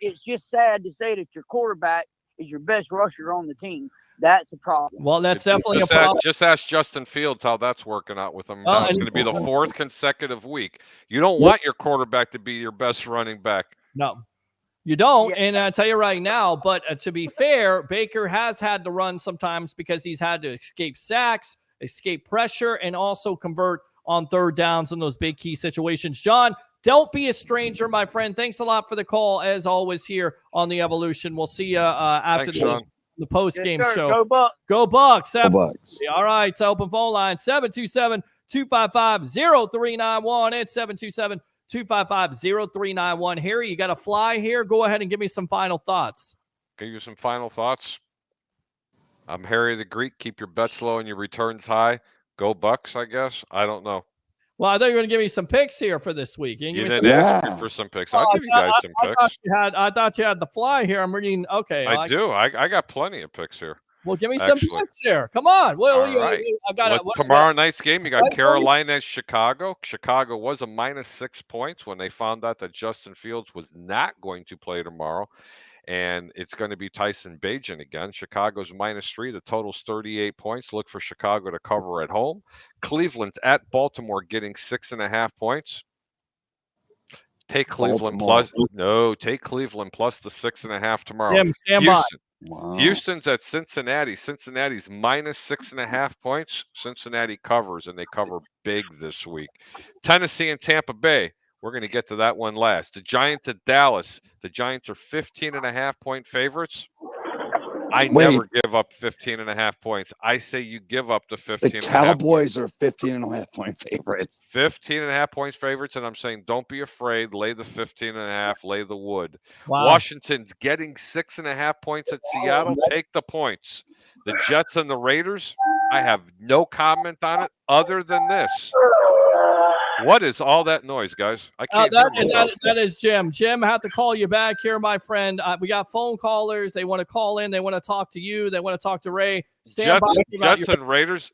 it's just sad to say that your quarterback is your best rusher on the team. That's a problem. well, that's definitely a problem. Just ask Justin Fields how that's working out with him. Oh, Now it's going to be the 4th consecutive week. You don't want your quarterback to be your best running back. No, you don't. Yeah. And I tell you right now, but to be fair, Baker has had to run sometimes because he's had to escape sacks, escape pressure, and also convert on third downs in those big key situations. John, don't be a stranger, my friend. Thanks a lot for the call, as always, here on The Evolution. We'll see you after the post-game show. Go Bucs. Go Bucs. Go Bucs. All right, it's open phone line, 727-255-0391. It's 727-255-0391. Harry, you got to fly here. Go ahead and give me some final thoughts. Give you some final thoughts. I'm Harry the Greek. Keep your bets low and your returns high. Go Bucs, I guess. I don't know. Well, I thought you were going to give me some picks here for this week. You didn't ask me for some picks. I'll give you guys some picks. I thought you had the fly here. I'm reading. Okay. I do. I got plenty of picks here. Well, give me some picks here. Come on. Well, right. I got tomorrow night's game, you got Carolina at Chicago. Chicago was a -6 points when they found out that Justin Fields was not going to play tomorrow. And it's going to be Tyson Bagent again. Chicago's -3. The total's 38 points. Look for Chicago to cover at home. Cleveland's at Baltimore getting 6.5 points. Take Cleveland take Cleveland plus the 6.5 tomorrow. Yeah, stand by. Wow. Houston's at Cincinnati. Cincinnati's -6.5 points. Cincinnati covers, and they cover big this week. Tennessee and Tampa Bay. We're going to get to that one last. The Giants at Dallas. The Giants are 15.5 point favorites. I never give up 15.5 points. I say you give up the 15. The Cowboys are 15.5 point favorites. 15.5 points favorites, and I'm saying don't be afraid. Lay the 15.5. Lay the wood. Wow. Washington's getting 6.5 points at Seattle. Take the points. The Jets and the Raiders. I have no comment on it other than this. What is all that noise, guys? I can't hear myself. That is Jim. Jim, I have to call you back here, my friend. We got phone callers. They want to call in. They want to talk to you. They want to talk to Ray. Jets and Raiders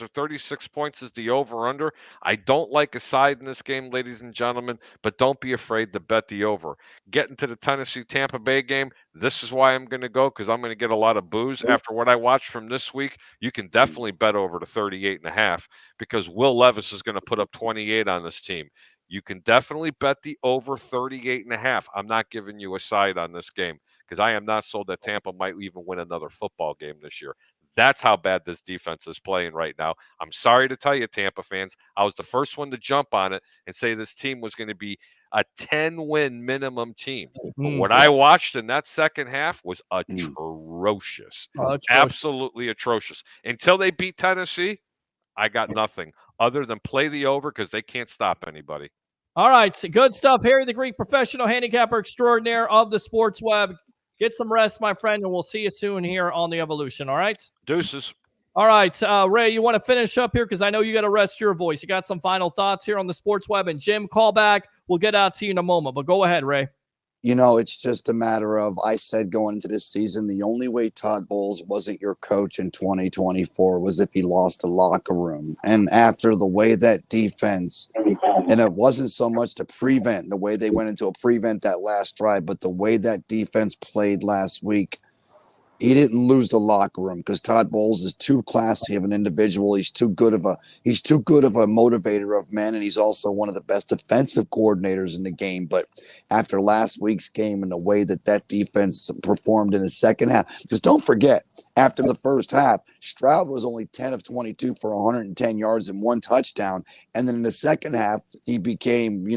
are 36 points is the over-under. I don't like a side in this game, ladies and gentlemen, but don't be afraid to bet the over. Getting to the Tennessee-Tampa Bay game, this is why I'm going to go, because I'm going to get a lot of boos. After what I watched from this week, you can definitely bet over to 38.5 because Will Levis is going to put up 28 on this team. You can definitely bet the over 38.5. I'm not giving you a side on this game because I am not sold that Tampa might even win another football game this year. That's how bad this defense is playing right now. I'm sorry to tell you, Tampa fans, I was the first one to jump on it and say this team was going to be a 10-win minimum team. But what I watched in that second half was atrocious. Absolutely atrocious. Until they beat Tennessee, I got nothing other than play the over because they can't stop anybody. All right. So good stuff. Harry the Greek, professional handicapper extraordinaire of the sports web. Get some rest, my friend, and we'll see you soon here on The Evolution. All right? Deuces. All right. Ray, you want to finish up here because I know you got to rest your voice. You got some final thoughts here on the sports web. And Jim, call back. We'll get out to you in a moment. But go ahead, Ray. You know, it's just a matter of, I said going into this season, the only way Todd Bowles wasn't your coach in 2024 was if he lost a locker room. And after the way that defense, and it wasn't so much to prevent, the way they went into a prevent that last drive, but the way that defense played last week, he didn't lose the locker room because Todd Bowles is too classy of an individual. He's too good of a motivator of men, and he's also one of the best defensive coordinators in the game. But after last week's game and the way that defense performed in the second half, because don't forget, after the first half, Stroud was only 10 of 22 for 110 yards and 1 touchdown. And then in the second half, he became,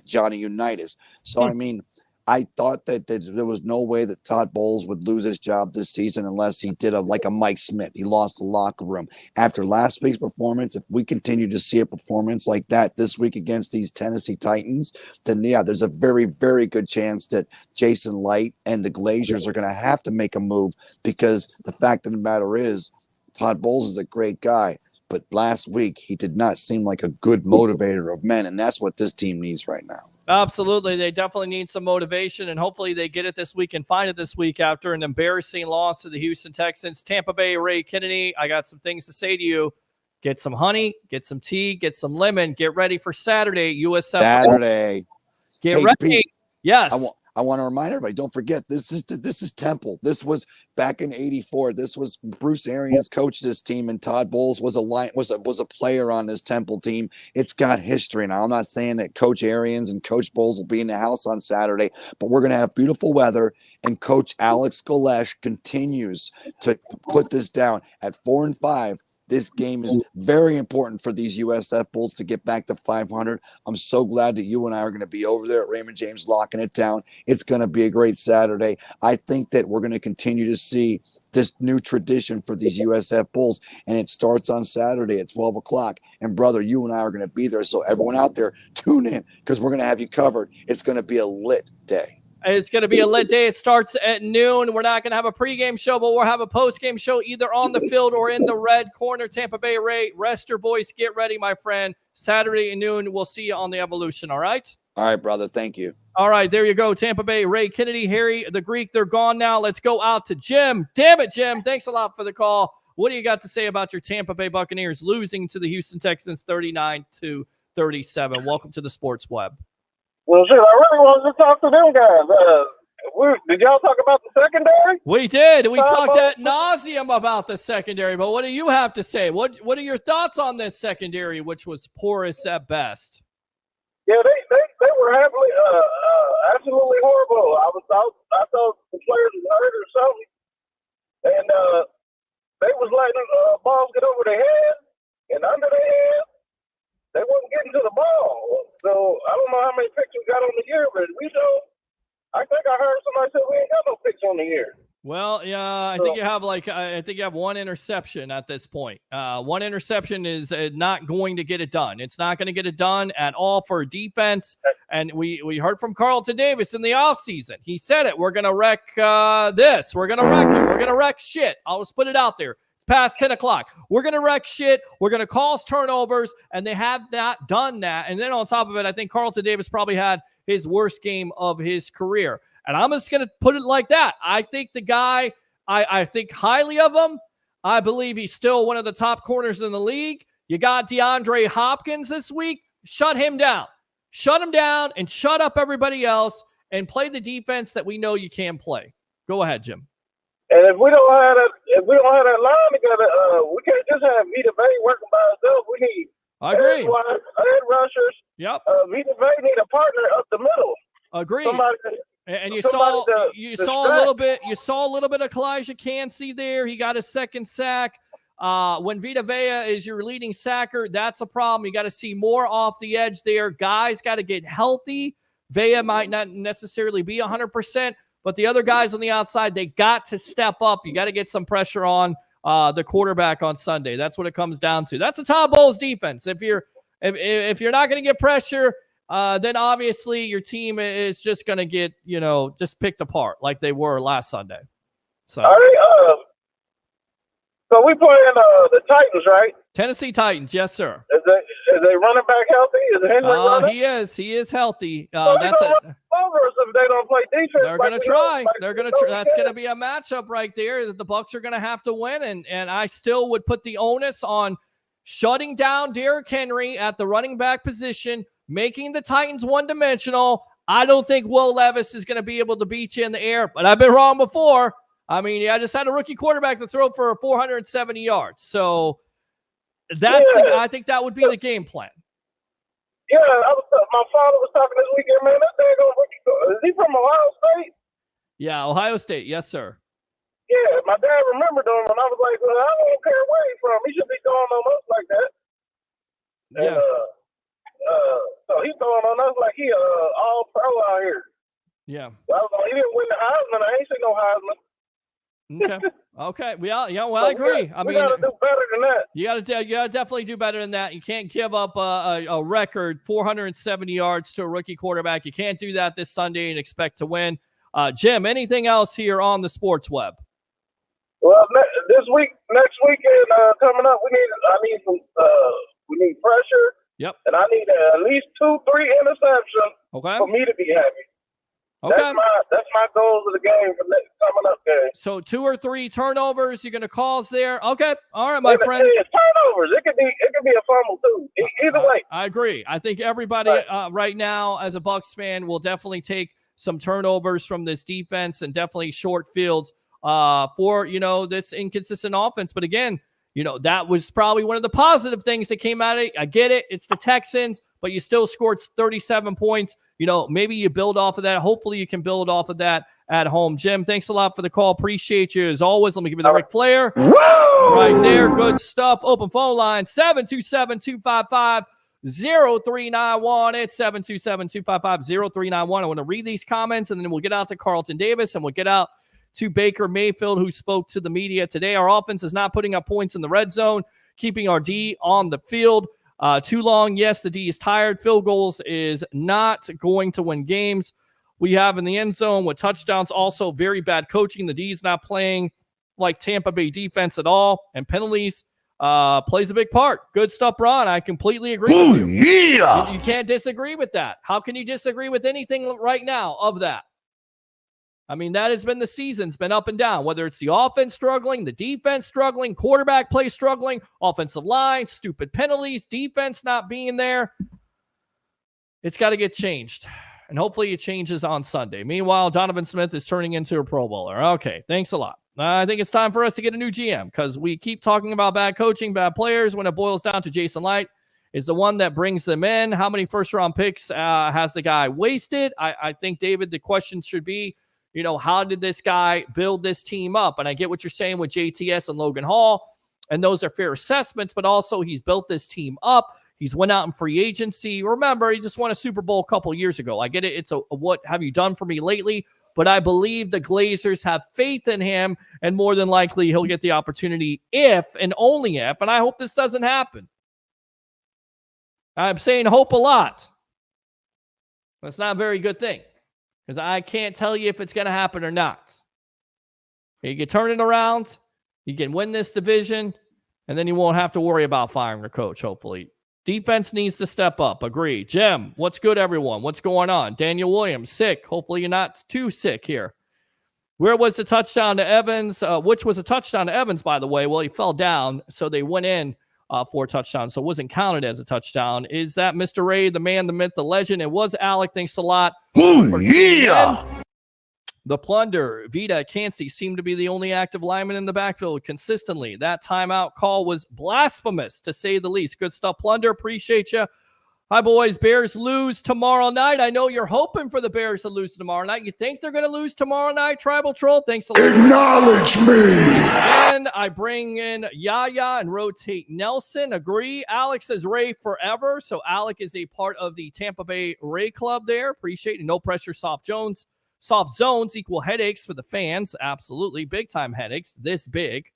Johnny Unitas. So, I mean, I thought that there was no way that Todd Bowles would lose his job this season unless he did like a Mike Smith. He lost the locker room. After last week's performance, if we continue to see a performance like that this week against these Tennessee Titans, then, yeah, there's a very, very good chance that Jason Light and the Glaziers are going to have to make a move because the fact of the matter is Todd Bowles is a great guy. But last week, he did not seem like a good motivator of men, and that's what this team needs right now. Absolutely. They definitely need some motivation, and hopefully they get it this week and find it this week after an embarrassing loss to the Houston Texans. Tampa Bay, Ray Kennedy, I got some things to say to you. Get some honey, get some tea, get some lemon. Get ready for Saturday, USF. Saturday. Get Hey, ready. Pete, Yes. I want to remind everybody, don't forget, this is Temple. This was back in '84. This was Bruce Arians coached this team, and Todd Bowles was a player on this Temple team. It's got history. Now, I'm not saying that Coach Arians and Coach Bowles will be in the house on Saturday, but we're going to have beautiful weather, and Coach Alex Galesh continues to put this down at 4-5. This game is very important for these USF Bulls to get back to 500. I'm so glad that you and I are going to be over there at Raymond James locking it down. It's going to be a great Saturday. I think that we're going to continue to see this new tradition for these USF Bulls, and it starts on Saturday at 12 o'clock. And, brother, you and I are going to be there. So everyone out there, tune in because we're going to have you covered. It's going to be a lit day. It's going to be a lit day. It starts at noon. We're not going to have a pregame show, but we'll have a postgame show either on the field or in the red corner. Tampa Bay, Ray, rest your voice. Get ready, my friend. Saturday at noon, we'll see you on the Evolution, all right? All right, brother. Thank you. All right, there you go. Tampa Bay, Ray Kennedy, Harry, the Greek, they're gone now. Let's go out to Jim. Damn it, Jim. Thanks a lot for the call. What do you got to say about your Tampa Bay Buccaneers losing to the Houston Texans 39-37? Welcome to the Sports Web. Well, shit, I really wanted to talk to them guys. Did y'all talk about the secondary? We did. We talked ad nauseum about the secondary, but what do you have to say? What are your thoughts on this secondary, which was porous at best? Yeah, they were absolutely horrible. I thought the players was hurt or something, and they was letting balls get over their head and under their head. They wasn't getting to the ball. So I don't know how many picks we got on the year, but we don't. I think I heard somebody say we ain't got no picks on the year. Well, yeah, I think you have one interception at this point. One interception is not going to get it done. It's not going to get it done at all for defense. And we heard from Carlton Davis in the offseason. He said it. We're going to wreck this. We're going to wreck it. We're going to wreck shit. I'll just put it out there. It's past 10 o'clock. We're going to wreck shit. We're going to cause turnovers, and they have not done that. And then on top of it, I think Carlton Davis probably had his worst game of his career. And I'm just going to put it like that. I think the guy, I think highly of him. I believe he's still one of the top corners in the league. You got DeAndre Hopkins this week. Shut him down. Shut him down and shut up everybody else and play the defense that we know you can play. Go ahead, Jim. And if we don't have that line together, we can't just have Vita Bay working by himself. We need edge rushers. Yep. Vita Bay need a partner up the middle. Agreed. And you saw a little bit of Kalijah Cansey there. He got a second sack. When Vita Vea is your leading sacker, that's a problem. You got to see more off the edge there. Guys got to get healthy. Vea might not necessarily be 100%, but the other guys on the outside, they got to step up. You got to get some pressure on the quarterback on Sunday. That's what it comes down to. That's a Todd Bowles defense. If you're not going to get pressure, then obviously your team is just going to get, just picked apart like they were last Sunday. So we playing the Titans, right? Tennessee Titans, yes, sir. Is they running back healthy? Is Henry running? He is healthy. That's it. If they don't play defense, they're going to try. They're going to try. That's going to be a matchup right there that the Bucs are going to have to win. And I still would put the onus on shutting down Derrick Henry at the running back position, making the Titans one-dimensional. I don't think Will Levis is going to be able to beat you in the air, but I've been wrong before. I mean, I just had a rookie quarterback to throw for 470 yards. So I think that would be the game plan. Yeah, my father was talking this weekend, man. That daggone rookie, is he from Ohio State? Yeah, Ohio State. Yes, sir. Yeah, my dad remembered him, and I was like, well, I don't care where he's from. He should be throwing on us like that. Yeah. And, so he's throwing on us like he all pro out here. Yeah. So I was like, he didn't win the Heisman. I ain't seen no Heisman. Okay. Well, I agree. We got to do better than that. You got to definitely do better than that. You can't give up a record 470 yards to a rookie quarterback. You can't do that this Sunday and expect to win. Jim, anything else here on the Sports Web? Well, next weekend coming up, we need pressure. Yep. And I need at least 2-3 interceptions for me to be happy. Okay. That's my goals of the game for next coming up game. So 2 or 3 turnovers. You're going to cause there. Okay. All right, my friend. Turnovers. It could be a fumble too. Either way. I agree. I think everybody right now, as a Bucs fan, will definitely take some turnovers from this defense and definitely short fields for this inconsistent offense. But again, that was probably one of the positive things that came out of it. I get it. It's the Texans, but you still scored 37 points. Maybe you build off of that. Hopefully you can build off of that at home. Jim, thanks a lot for the call. Appreciate you as always. Let me give you the Ric Flair. Woo! Right there. Good stuff. Open phone line, 727-255-0391. It's 727-255-0391. I want to read these comments, and then we'll get out to Carlton Davis, and we'll get out to Baker Mayfield, who spoke to the media today. Our offense is not putting up points in the red zone, keeping our D on the field. Too long. Yes, the D is tired. Field goals is not going to win games. We have in the end zone with touchdowns. Also very bad coaching. The D is not playing like Tampa Bay defense at all. And penalties plays a big part. Good stuff, Ron. I completely agree with you. Yeah. You can't disagree with that. How can you disagree with anything right now of that? I mean, that has been the season. It's been up and down, whether it's the offense struggling, the defense struggling, quarterback play struggling, offensive line, stupid penalties, defense not being there. It's got to get changed, and hopefully it changes on Sunday. Meanwhile, Donovan Smith is turning into a Pro Bowler. Okay, thanks a lot. I think it's time for us to get a new GM because we keep talking about bad coaching, bad players when it boils down to Jason Light is the one that brings them in. How many first-round picks has the guy wasted? I think, David, the question should be, how did this guy build this team up? And I get what you're saying with JTS and Logan Hall, and those are fair assessments, but also he's built this team up. He's went out in free agency. Remember, he just won a Super Bowl a couple years ago. I get it. It's a what have you done for me lately? But I believe the Glazers have faith in him, and more than likely he'll get the opportunity if and only if, and I hope this doesn't happen. I'm saying hope a lot. That's not a very good thing. Because I can't tell you if it's going to happen or not. You can turn it around. You can win this division. And then you won't have to worry about firing a coach, hopefully. Defense needs to step up. Agree. Jim, what's good, everyone? What's going on? Daniel Williams, sick. Hopefully you're not too sick here. Where was the touchdown to Evans? Which was a touchdown to Evans, by the way. Well, he fell down, so they went in for a touchdown, so it wasn't counted as a touchdown. Is that Mr. Ray, the man, the myth, the legend? It was Alec. Thanks a lot. Oh, yeah. The plunder, Vita, Cansey seemed to be the only active lineman in the backfield consistently. That timeout call was blasphemous, to say the least. Good stuff, plunder. Appreciate you. Hi, boys. Bears lose tomorrow night. I know you're hoping for the Bears to lose tomorrow night. You think they're going to lose tomorrow night, Tribal Troll? Thanks a lot. Acknowledge me. And I bring in Yaya and rotate Nelson. Agree. Alex says Ray forever. So Alec is a part of the Tampa Bay Ray Club there. Appreciate it. No pressure, soft zones. Soft zones equal headaches for the fans. Absolutely. Big time headaches. This big.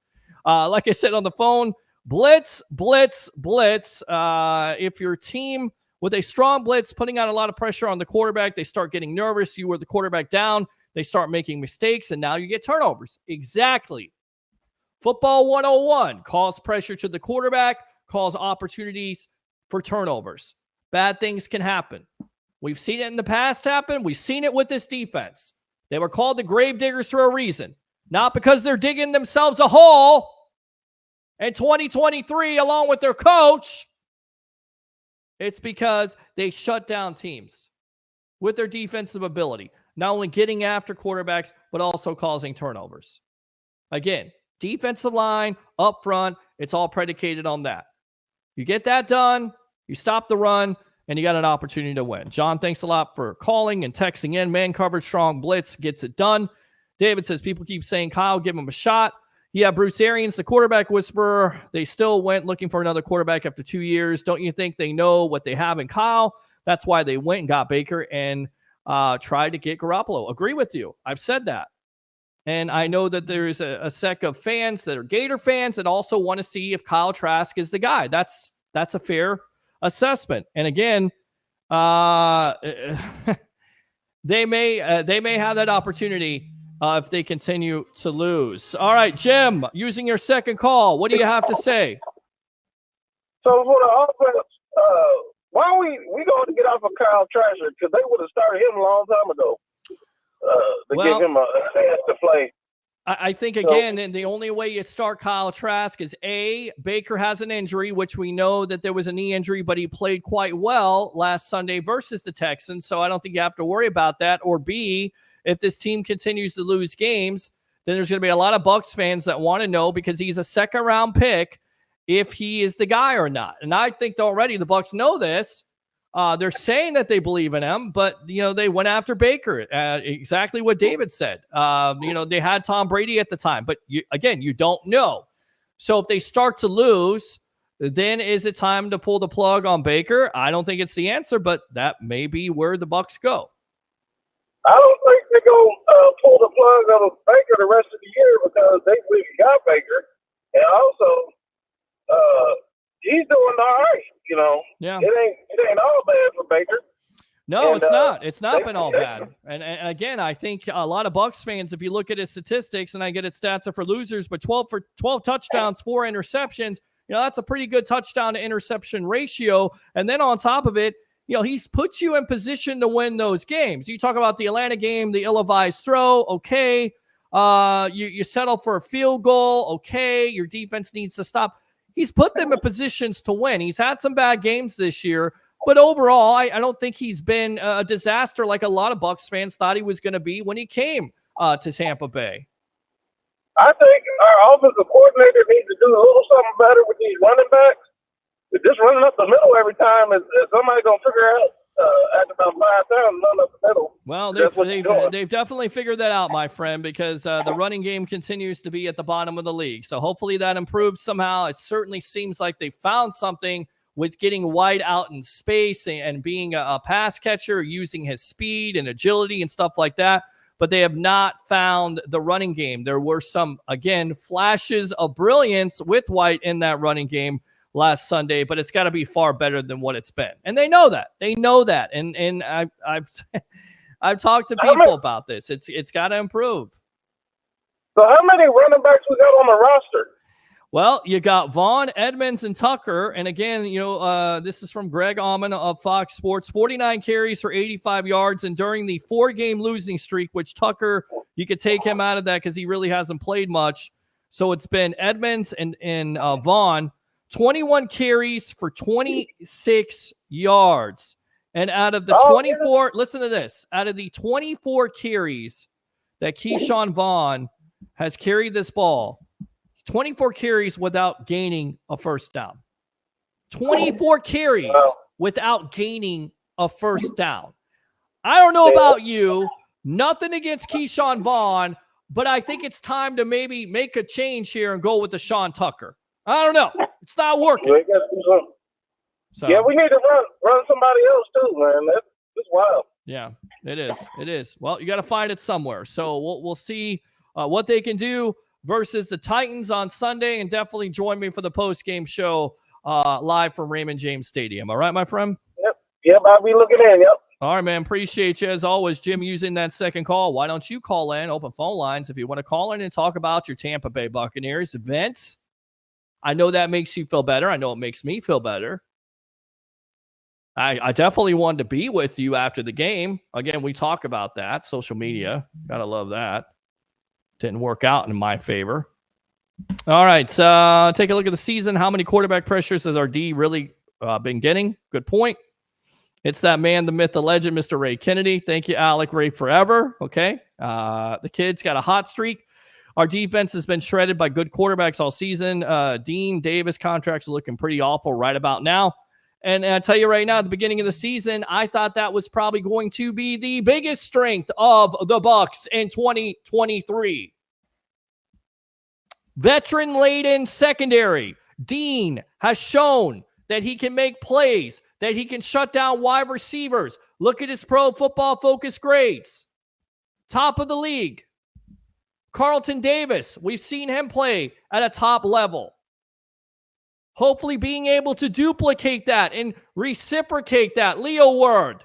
Like I said on the phone, blitz. If your team with a strong blitz, putting out a lot of pressure on the quarterback, they start getting nervous. You were the quarterback down. They start making mistakes, and now you get turnovers. Exactly. Football 101. Cause pressure to the quarterback, cause opportunities for turnovers. Bad things can happen. We've seen it in the past happen. We've seen it with this defense. They were called the grave diggers for a reason. Not because they're digging themselves a hole in 2023 along with their coach. It's because they shut down teams with their defensive ability, not only getting after quarterbacks, but also causing turnovers. Again, defensive line, up front, it's all predicated on that. You get that done, you stop the run, and you got an opportunity to win. John, thanks a lot for calling and texting in. Man covered, strong blitz, gets it done. David says, people keep saying, Kyle, give him a shot. Yeah, Bruce Arians, the quarterback whisperer, they still went looking for another quarterback after 2 years. Don't you think they know what they have in Kyle? That's why they went and got Baker and tried to get Garoppolo. Agree with you. I've said that. And I know that there's a sect of fans that are Gator fans that also want to see if Kyle Trask is the guy. That's a fair assessment. And again, they may have that opportunity if they continue to lose. All right, Jim, using your second call, what do you have to say? So for the offense, why don't we going to get off of Kyle Trasker? Because they would have started him a long time ago to give him a chance to play. I think, again, and the only way you start Kyle Trask is, A, Baker has an injury, which we know that there was a knee injury, but he played quite well last Sunday versus the Texans, so I don't think you have to worry about that. Or B, if this team continues to lose games, then there's going to be a lot of Bucs fans that want to know, because he's a second-round pick, if he is the guy or not. And I think already the Bucs know this. They're saying that they believe in him, but, they went after Baker. Exactly what David said. They had Tom Brady at the time, but you don't know. So if they start to lose, then is it time to pull the plug on Baker? I don't think it's the answer, but that may be where the Bucs go. I don't think they're going to pull the plug on Baker the rest of the year, because they really got Baker. And also, he's doing all right. Yeah. It ain't all bad for Baker. No, it's not. It's not been all bad. And again, I think a lot of Bucs fans, if you look at his statistics, and I get it, stats are for losers, but 12 touchdowns, 4 interceptions, that's a pretty good touchdown to interception ratio. And then on top of it, he's put you in position to win those games. You talk about the Atlanta game, the ill-advised throw, okay. You settle for a field goal, okay. Your defense needs to stop. He's put them in positions to win. He's had some bad games this year, but overall, I don't think he's been a disaster like a lot of Bucs fans thought he was going to be when he came to Tampa Bay. I think our offensive coordinator needs to do a little something better with these running backs. Just running up the middle every time is somebody going to figure out after about 5 times, run up the middle. Well, they've definitely figured that out, my friend, because the running game continues to be at the bottom of the league. So hopefully that improves somehow. It certainly seems like they found something with getting White out in space and being a pass catcher, using his speed and agility and stuff like that. But they have not found the running game. There were some, again, flashes of brilliance with White in that running game last Sunday, but it's got to be far better than what it's been. And they know that. And I've talked to people about this. It's got to improve. So how many running backs we got on the roster? Well, you got Vaughn, Edmonds, and Tucker. And again, this is from Greg Allman of Fox Sports. 49 carries for 85 yards. And during the 4-game losing streak, which Tucker, you could take him out of that because he really hasn't played much. So it's been Edmonds and Vaughn. 21 carries for 26 yards. And out of the 24, listen to this, out of the 24 carries that Keyshawn Vaughn has carried this ball, 24 carries without gaining a first down. 24 carries without gaining a first down. I don't know about you, nothing against Keyshawn Vaughn, but I think it's time to maybe make a change here and go with Deshaun Tucker. I don't know. It's not working. So, yeah, we need to run somebody else too, man. That's wild. Yeah, it is. It is. Well, you got to find it somewhere. So we'll see what they can do versus the Titans on Sunday, and definitely join me for the post-game show live from Raymond James Stadium. All right, my friend? Yep, I'll be looking in, yep. All right, man. Appreciate you as always, Jim, using that second call. Why don't you call in, open phone lines, if you want to call in and talk about your Tampa Bay Buccaneers events. I know that makes you feel better. I know it makes me feel better. I definitely wanted to be with you after the game. Again, we talk about that. Social media. Gotta love that. Didn't work out in my favor. All right. Take a look at the season. How many quarterback pressures has our D really been getting? Good point. It's that man, the myth, the legend, Mr. Ray Kennedy. Thank you, Alec Ray forever. Okay. The kid's got a hot streak. Our defense has been shredded by good quarterbacks all season. Dean Davis contracts are looking pretty awful right about now. And I tell you right now, at the beginning of the season, I thought that was probably going to be the biggest strength of the Bucs in 2023. Veteran-laden secondary. Dean has shown that he can make plays, that he can shut down wide receivers. Look at his Pro Football Focus grades. Top of the league. Carlton Davis, we've seen him play at a top level. Hopefully being able to duplicate that and reciprocate that. Leo Word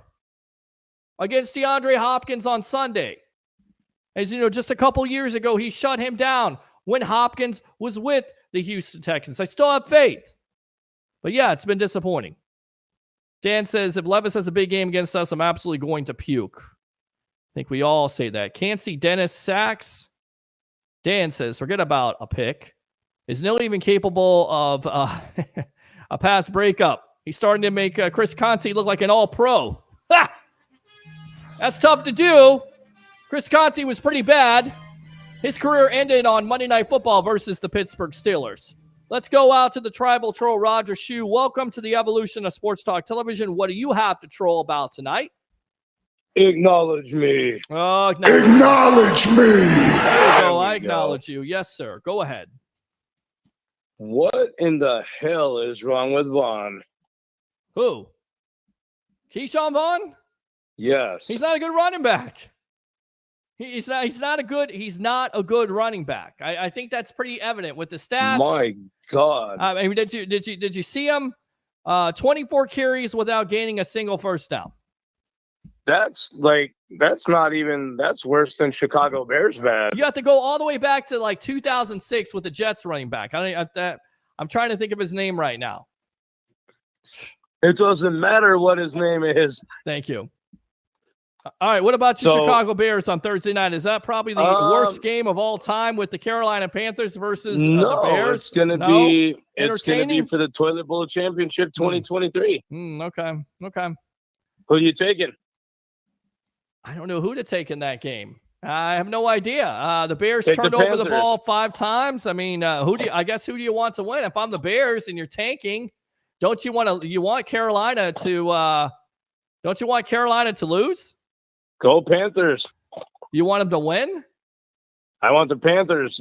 against DeAndre Hopkins on Sunday. As you know, just a couple years ago, he shut him down when Hopkins was with the Houston Texans. I still have faith. But yeah, it's been disappointing. Dan says, if Levis has a big game against us, I'm absolutely going to puke. I think we all say that. Can't see Dennis Sachs. Dan says, forget about a pick. Is Neal even capable of a pass breakup? He's starting to make Chris Conte look like an all-pro. Ha! That's tough to do. Chris Conte was pretty bad. His career ended on Monday Night Football versus the Pittsburgh Steelers. Let's go out to the tribal troll, Roger Shue. Welcome to the evolution of Sports Talk Television. What do you have to troll about tonight? Acknowledge me. Oh, Acknowledge me. There you go. I acknowledge you. Yes, sir. Go ahead. What in the hell is wrong with Vaughn? Who? Keyshawn Vaughn? Yes. He's not a good running back. He's not a good running back. I think that's pretty evident with the stats. My God. I mean, did you see him? 24 carries without gaining a single first down. That's worse than Chicago Bears bad. You have to go all the way back to like 2006 with the Jets running back. I'm trying to think of his name right now. It doesn't matter what his name is. Thank you. All right, what about your Chicago Bears on Thursday night? Is that probably the worst game of all time with the Carolina Panthers versus the Bears? It's going to be for the Toilet Bowl Championship 2023. Okay. Who are you taking? I don't know who to take in that game. I have no idea. The Bears Take turned the over the Panthers. ball 5 times. I mean, who do you want to win? If I'm the Bears and you're tanking, don't you want Carolina to lose? Go Panthers. You want them to win? I want the Panthers.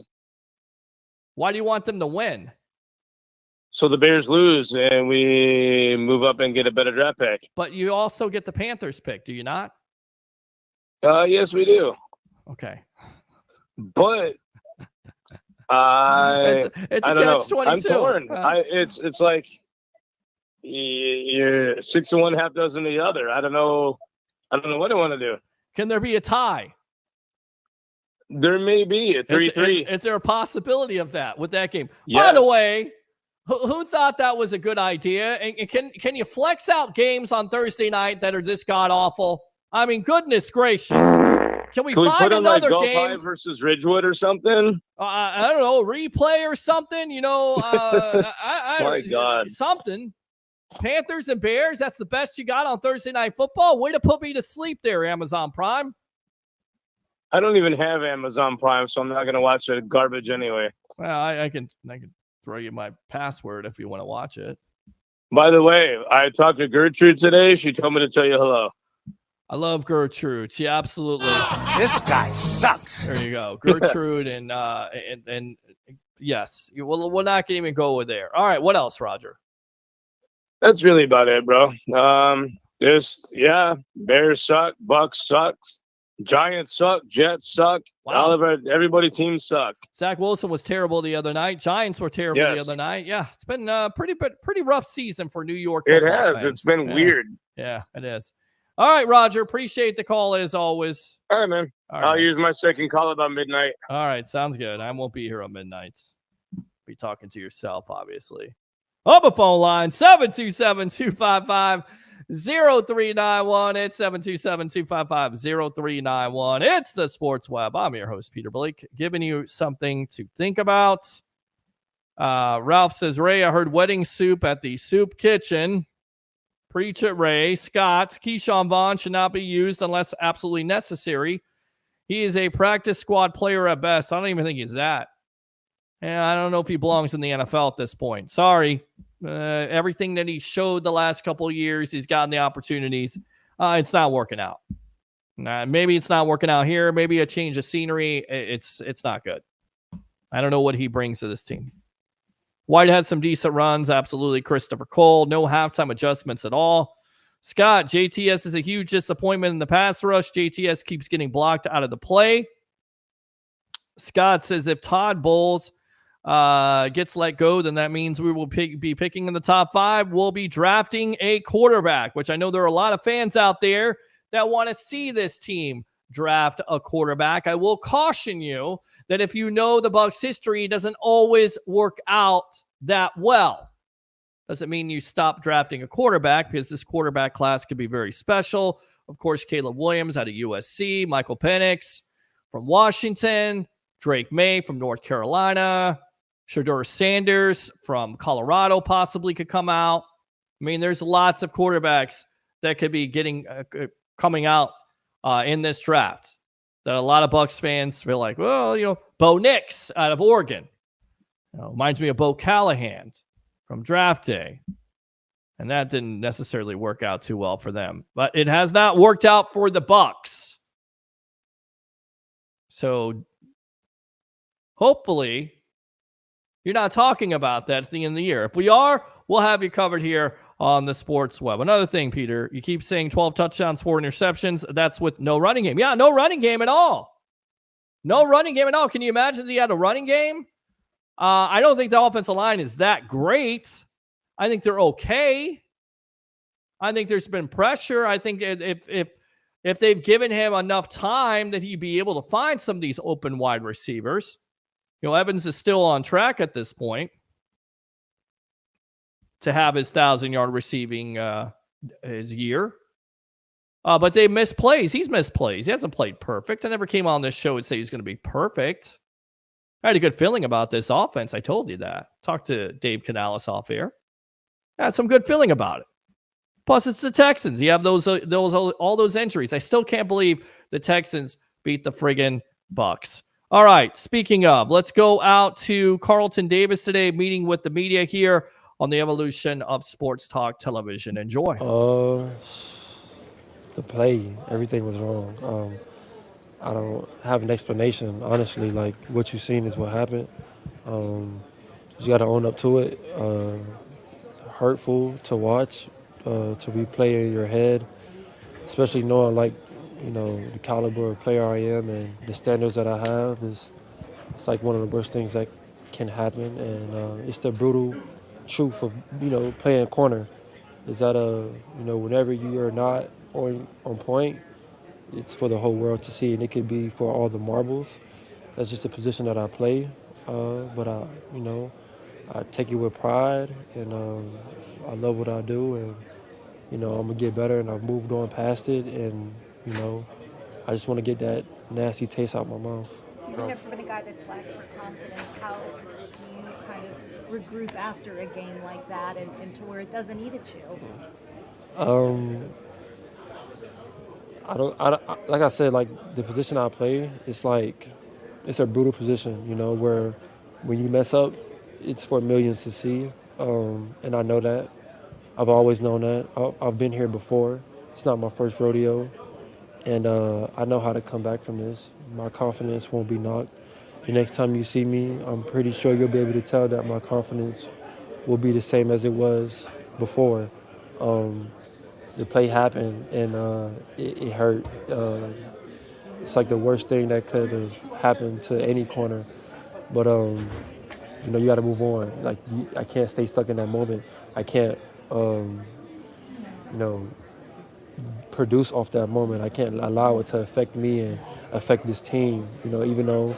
Why do you want them to win? So the Bears lose and we move up and get a better draft pick. But you also get the Panthers pick, do you not? Yes, we do. Okay. But it's I a don't know. catch-22. I'm torn. It's like you're 6 of one, half dozen of the other. I don't know what I want to do. Can there be a tie? There may be a 3-3. Is there a possibility of that with that game? Yes. By the way, who thought that was a good idea? And can you flex out games on Thursday night that are this god awful? I mean, goodness gracious. Can we find put on another like game? Go versus Ridgewood or something? I don't know, replay or something. My God. Something. Panthers and Bears, that's the best you got on Thursday Night Football? Way to put me to sleep there, Amazon Prime. I don't even have Amazon Prime, so I'm not going to watch the garbage anyway. Well, I can throw you my password if you want to watch it. By the way, I talked to Gertrude today. She told me to tell you hello. I love Gertrude. She absolutely. This guy sucks. There you go, Gertrude, and yes, we're not going to even go over there. All right, what else, Roger? That's really about it, bro. Bears suck, Bucs sucks, Giants suck, Jets suck. Wow. Everybody team sucked. Zach Wilson was terrible the other night. Giants were terrible the other night. Yeah, it's been a pretty rough season for New York football fans. It's been weird. Yeah, it is. All right, Roger. Appreciate the call as always. All right, man. I'll use my second call about midnight. All right, sounds good. I won't be here on midnights. Be talking to yourself, obviously. On the phone line, 727-255-0391. It's 727-255-0391. It's the Sports Web. I'm your host, Peter Blake, giving you something to think about. Ralph says, Ray, I heard wedding soup at the soup kitchen. Preach it, Ray. Scott, Keyshawn Vaughn should not be used unless absolutely necessary. He is a practice squad player at best. I don't even think he's that. And I don't know if he belongs in the NFL at this point. Sorry. Everything that he showed the last couple of years, he's gotten the opportunities. It's not working out. Maybe it's not working out here. Maybe a change of scenery. It's not good. I don't know what he brings to this team. White had some decent runs. Absolutely. Christopher Cole. No halftime adjustments at all. Scott, JTS is a huge disappointment in the pass rush. JTS keeps getting blocked out of the play. Scott says if Todd Bowles gets let go, then that means we will be picking in the top 5. We'll be drafting a quarterback, which I know there are a lot of fans out there that want to see this team draft a quarterback. I will caution you that if you know the Bucs history, it doesn't always work out that well. Doesn't mean you stop drafting a quarterback, because this quarterback class could be very special. Of course, Caleb Williams out of USC, Michael Penix from Washington, Drake May from North Carolina, Shedeur Sanders from Colorado possibly could come out. I mean, there's lots of quarterbacks that could be coming out in this draft that a lot of Bucs fans feel like, well, Bo Nix out of Oregon. Reminds me of Bo Callahan from draft day. And that didn't necessarily work out too well for them. But it has not worked out for the Bucs. So hopefully you're not talking about that at the end of the year. If we are, we'll have you covered here on the Sports Web. Another thing, Peter, you keep saying 12 touchdowns, 4 interceptions. That's with no running game. Yeah, no running game at all. No running game at all. Can you imagine if he had a running game? I don't think the offensive line is that great. I think they're okay. I think there's been pressure. I think if they've given him enough time that he'd be able to find some of these open wide receivers. Evans is still on track at this point to have his 1,000-yard receiving his year. But they missed plays. He's missed plays. He hasn't played perfect. I never came on this show and say he's going to be perfect. I had a good feeling about this offense. I told you that. Talked to Dave Canales off air. I had some good feeling about it. Plus, it's the Texans. You have all those injuries. I still can't believe the Texans beat the friggin' Bucs. All right, speaking of, let's go out to Carlton Davis today, meeting with the media here on the evolution of Sports Talk Television. Enjoy. The play, everything was wrong. I don't have an explanation, honestly. Like, what you've seen is what happened. You got to own up to it. Hurtful to watch, to replay in your head, especially knowing, the caliber of player I am and the standards that I have it's like one of the worst things that can happen. And it's the brutal truth of, playing corner is that, whenever you are not on point, it's for the whole world to see, and it could be for all the marbles. That's just the position that I play. But I take it with pride, and I love what I do, and I'm gonna get better, and I've moved on past it, and I just want to get that nasty taste out my mouth. You've never been a guy that's lacked for confidence. How do you kind of regroup after a game like that and to where it doesn't eat at you? Like I said, the position I play, it's a brutal position, where when you mess up, it's for millions to see. And I know that. I've always known that. I've been here before. It's not my first rodeo. And I know how to come back from this. My confidence won't be knocked. The next time you see me, I'm pretty sure you'll be able to tell that my confidence will be the same as it was before. The play happened, and it hurt. It's like the worst thing that could have happened to any corner. But, you got to move on. I can't stay stuck in that moment. I can't, produce off that moment. I can't allow it to affect me and affect this team, even though,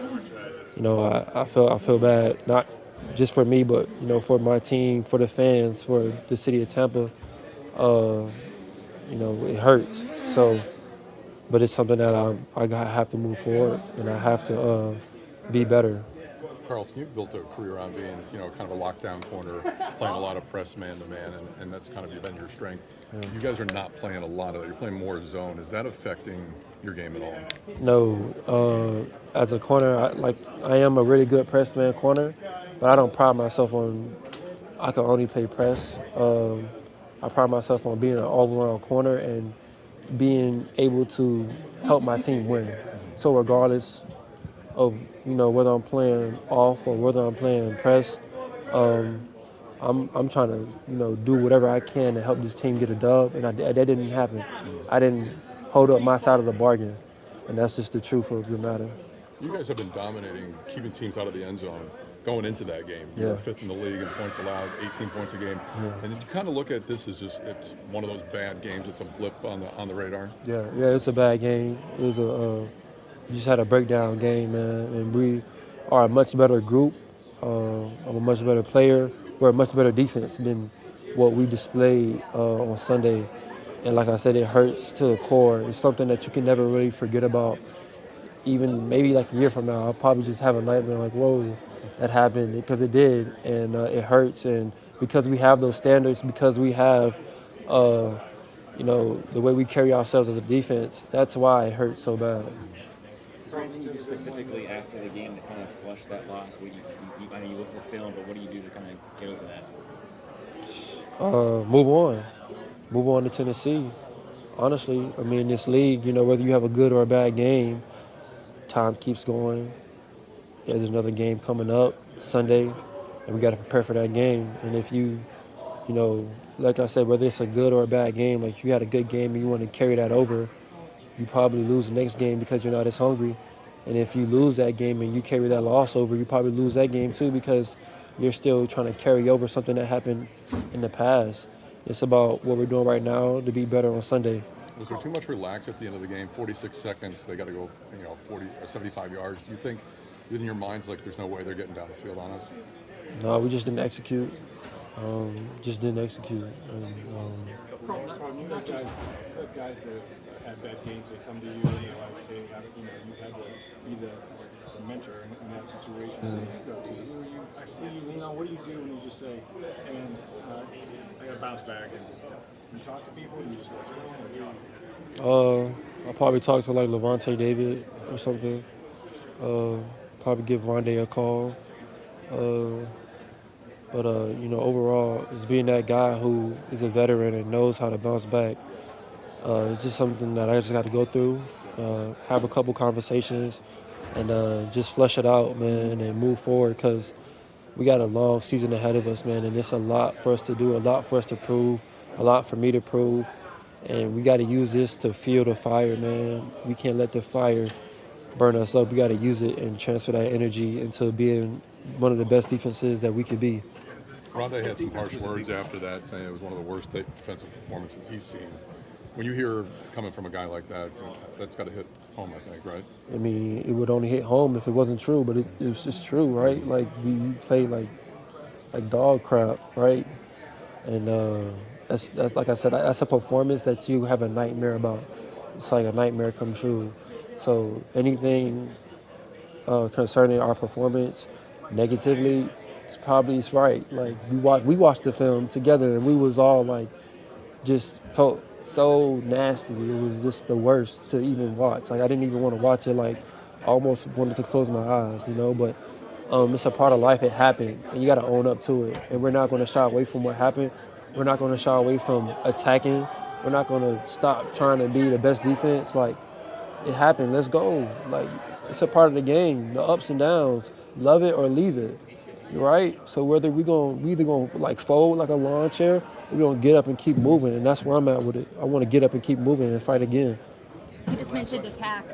I feel bad, not just for me, but, for my team, for the fans, for the city of Tampa. It hurts. So, but it's something that I have to move forward, and I have to be better. Carlton, you've built a career on being, kind of a lockdown corner, playing a lot of press man-to-man, and that's kind of been your strength. Yeah. You guys are not playing a lot of that. You're playing more zone. Is that affecting your game at all? No. As a corner, I am a really good press man corner, but I don't pride myself on I can only play press. I pride myself on being an all-around corner and being able to help my team win. So regardless of whether I'm playing off or whether I'm playing press, I'm trying to do whatever I can to help this team get a dub, and that didn't happen. I didn't hold up my side of the bargain, and that's just the truth of the matter. You guys have been dominating, keeping teams out of the end zone going into that game. You were fifth in the league in points allowed, 18 points a game. Yeah. And you kind of look at this as it's one of those bad games. It's a blip on the radar. Yeah, it's a bad game. It was we just had a breakdown game, man, and we are a much better group. I'm a much better player. We're a much better defense than what we displayed on Sunday. And like I said, it hurts to the core. It's something that you can never really forget about. Even maybe like a year from now, I'll probably just have a nightmare like, whoa, that happened, because it did. And it hurts. And because we have those standards, because we have, the way we carry ourselves as a defense, that's why it hurts so bad. Is there anything you do specifically after the game to kind of flush that loss? I know you look at the film, but what do you do to kind of get over that? Move on to Tennessee. Honestly, I mean, this league, whether you have a good or a bad game, time keeps going. Yeah, there's another game coming up Sunday, and we got to prepare for that game. And if like I said, whether it's a good or a bad game, like if you had a good game and you want to carry that over, you probably lose the next game because you're not as hungry. And if you lose that game and you carry that loss over, you probably lose that game too because you're still trying to carry over something that happened in the past. It's about what we're doing right now to be better on Sunday. Was there too much relax at the end of the game? 46 seconds, they got to go, 40 or 75 yards. Do you think in your minds like there's no way they're getting down the field on us? No, we just didn't execute. And, guys that have bad games, they come to you and they're like, hey, you had to be the mentor in that situation. So you go to who you lean on. What do you do when you just say, hey, man, I got to bounce back? And you talk to people and you just go, I'll probably talk to like Levante David or something. Probably give Rondé a call. But overall, it's being that guy who is a veteran and knows how to bounce back. It's just something that I just got to go through, have a couple conversations, and just flush it out, man, and move forward because we got a long season ahead of us, man, and it's a lot for us to do, a lot for us to prove, a lot for me to prove, and we got to use this to fuel the fire, man. We can't let the fire burn us up. We got to use it and transfer that energy into being one of the best defenses that we could be. Rondé had some harsh words after that, saying it was one of the worst defensive performances he's seen. When you hear coming from a guy like that, that's got to hit home, I think, right? I mean, it would only hit home if it wasn't true, but it was just true, right? Like, we played like dog crap, right? And that's like I said, that's a performance that you have a nightmare about. It's like a nightmare come true. So anything concerning our performance negatively, it's right. Like, we watched the film together and we was all like, just felt so nasty. It was just the worst to even watch. Like, I didn't even want to watch it. Like, I almost wanted to close my eyes, but it's a part of life. It happened and you got to own up to it. And we're not going to shy away from what happened. We're not going to shy away from attacking. We're not going to stop trying to be the best defense. Like, it happened. Let's go. Like, it's a part of the game, the ups and downs. Love it or leave it, right? So whether we either gonna like fold like a lawn chair, or we're gonna get up and keep moving, and that's where I'm at with it. I want to get up and keep moving and fight again. You just mentioned attack.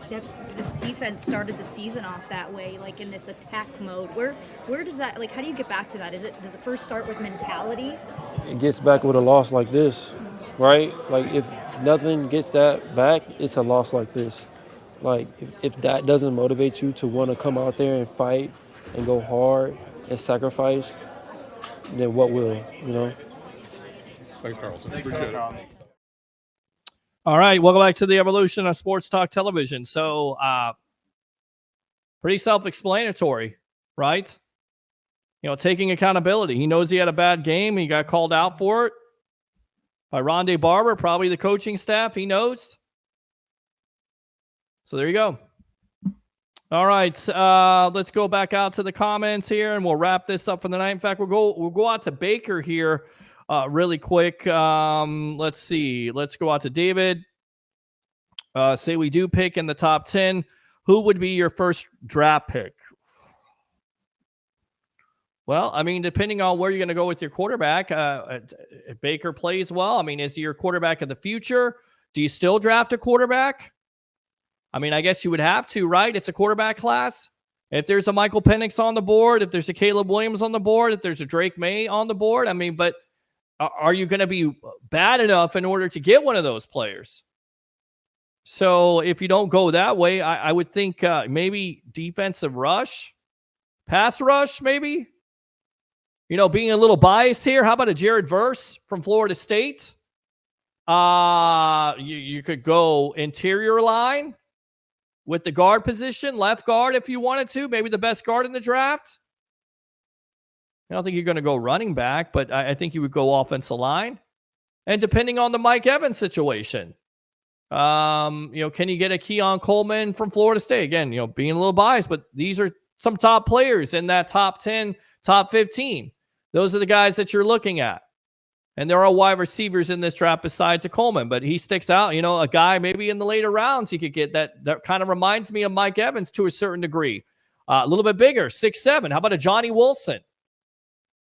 This defense started the season off that way, like in this attack mode. Where does that, like, how do you get back to that? Does it first start with mentality? It gets back with a loss like this, right? Like, if nothing gets that back, it's a loss like this. Like, if that doesn't motivate you to want to come out there and fight and go hard and sacrifice, then what will, Thanks, Carlton. Appreciate it. All right, welcome back to the evolution of Sports Talk Television. So, pretty self-explanatory, right? Taking accountability. He knows he had a bad game. He got called out for it by Rondé Barber, probably the coaching staff. He knows. So there you go. All right, let's go back out to the comments here, and we'll wrap this up for the night. In fact, we'll go out to Baker here really quick. Let's see. Let's go out to David. Say we do pick in the top 10. Who would be your first draft pick? Well, I mean, depending on where you're going to go with your quarterback, if Baker plays well, I mean, is he your quarterback of the future? Do you still draft a quarterback? I mean, I guess you would have to, right? It's a quarterback class. If there's a Michael Penix on the board, if there's a Caleb Williams on the board, if there's a Drake May on the board, I mean, but are you going to be bad enough in order to get one of those players? So if you don't go that way, I would think maybe defensive rush, pass rush, maybe. being a little biased here, how about a Jared Verse from Florida State? You could go interior line with the guard position, left guard if you wanted to, maybe the best guard in the draft. I don't think you're going to go running back, but I think you would go offensive line. And depending on the Mike Evans situation, can you get a Keon Coleman from Florida State? Again, being a little biased, but these are some top players in that top 10, top 15. Those are the guys that you're looking at. And there are wide receivers in this draft besides a Coleman, but he sticks out. A guy maybe in the later rounds you could get that kind of reminds me of Mike Evans to a certain degree. A little bit bigger, 6'7". How about a Johnny Wilson?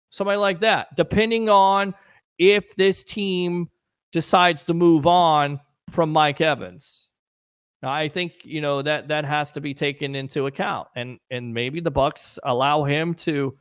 Somebody like that, depending on if this team decides to move on from Mike Evans. Now, I think, that has to be taken into account. And maybe the Bucs allow him to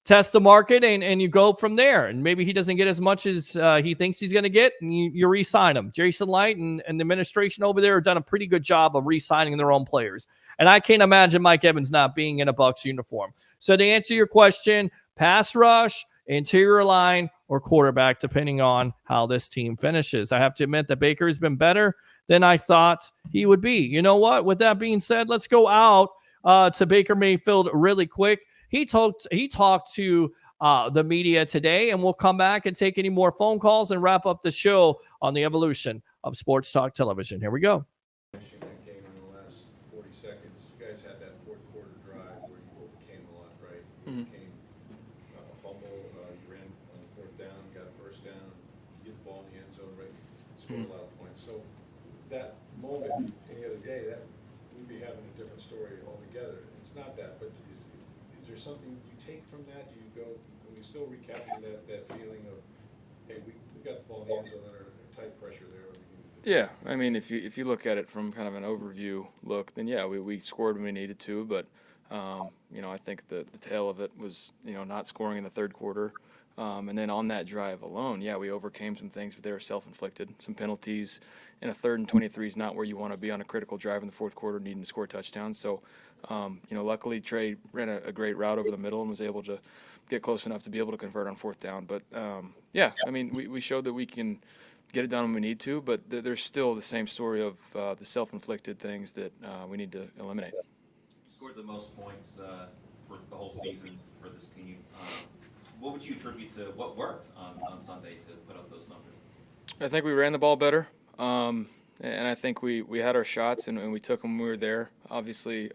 test the market and you go from there. And maybe he doesn't get as much as he thinks he's going to get, and you re-sign him. Jason Light and the administration over there have done a pretty good job of re-signing their own players. And I can't imagine Mike Evans not being in a Bucs uniform. So to answer your question, pass rush, interior line, or quarterback, depending on how this team finishes. I have to admit that Baker has been better than I thought he would be. You know what? With that being said, let's go out to Baker Mayfield really quick. He talked to the media today, and we'll come back and take any more phone calls and wrap up the show on the evolution of Sports Talk Television. Here we go. Game in the last 40 seconds. You guys had that fourth quarter drive where you overcame a lot, right? You overcame a fumble, you ran on the fourth down, got a first down, you get the ball in the end zone, right? Scored a lot of points. So that moment, any other day, that we'd be having a different story altogether. It's not that, but is there something you take from that? Do you go, when you still recapture that feeling of, hey, we got the ball in the end zone under tight pressure there? Yeah, I mean, if you look at it from kind of an overview look, then yeah, we scored when we needed to, but I think the tail of it was not scoring in the third quarter, and then on that drive alone, yeah, we overcame some things, but they were self-inflicted. Some penalties, and a 3rd and 23 is not where you want to be on a critical drive in the fourth quarter, needing to score touchdowns. So, luckily Trey ran a great route over the middle and was able to get close enough to be able to convert on fourth down. But yeah, I mean, we showed that we can get it done when we need to, but there's still the same story of the self-inflicted things that we need to eliminate. You scored the most points for the whole season for this team. What would you attribute to what worked on Sunday to put up those numbers? I think we ran the ball better, and I think we had our shots and we took them when we were there. Obviously,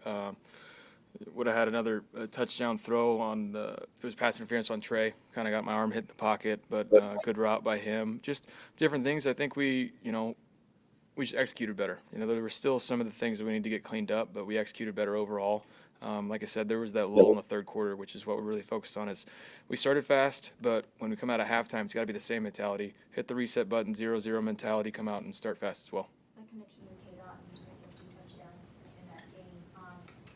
would have had another touchdown throw on it was pass interference on Trey. Kind of got my arm hit in the pocket, but good route by him. Just different things. I think we just executed better. There were still some of the things that we need to get cleaned up, but we executed better overall. Like I said, there was that lull in the third quarter, which is what we're really focused on. Is we started fast, but when we come out of halftime, it's got to be the same mentality. Hit the reset button, 0-0 mentality, come out and start fast as well. That connection with K-Dot, and you guys have 2 touchdowns in that game.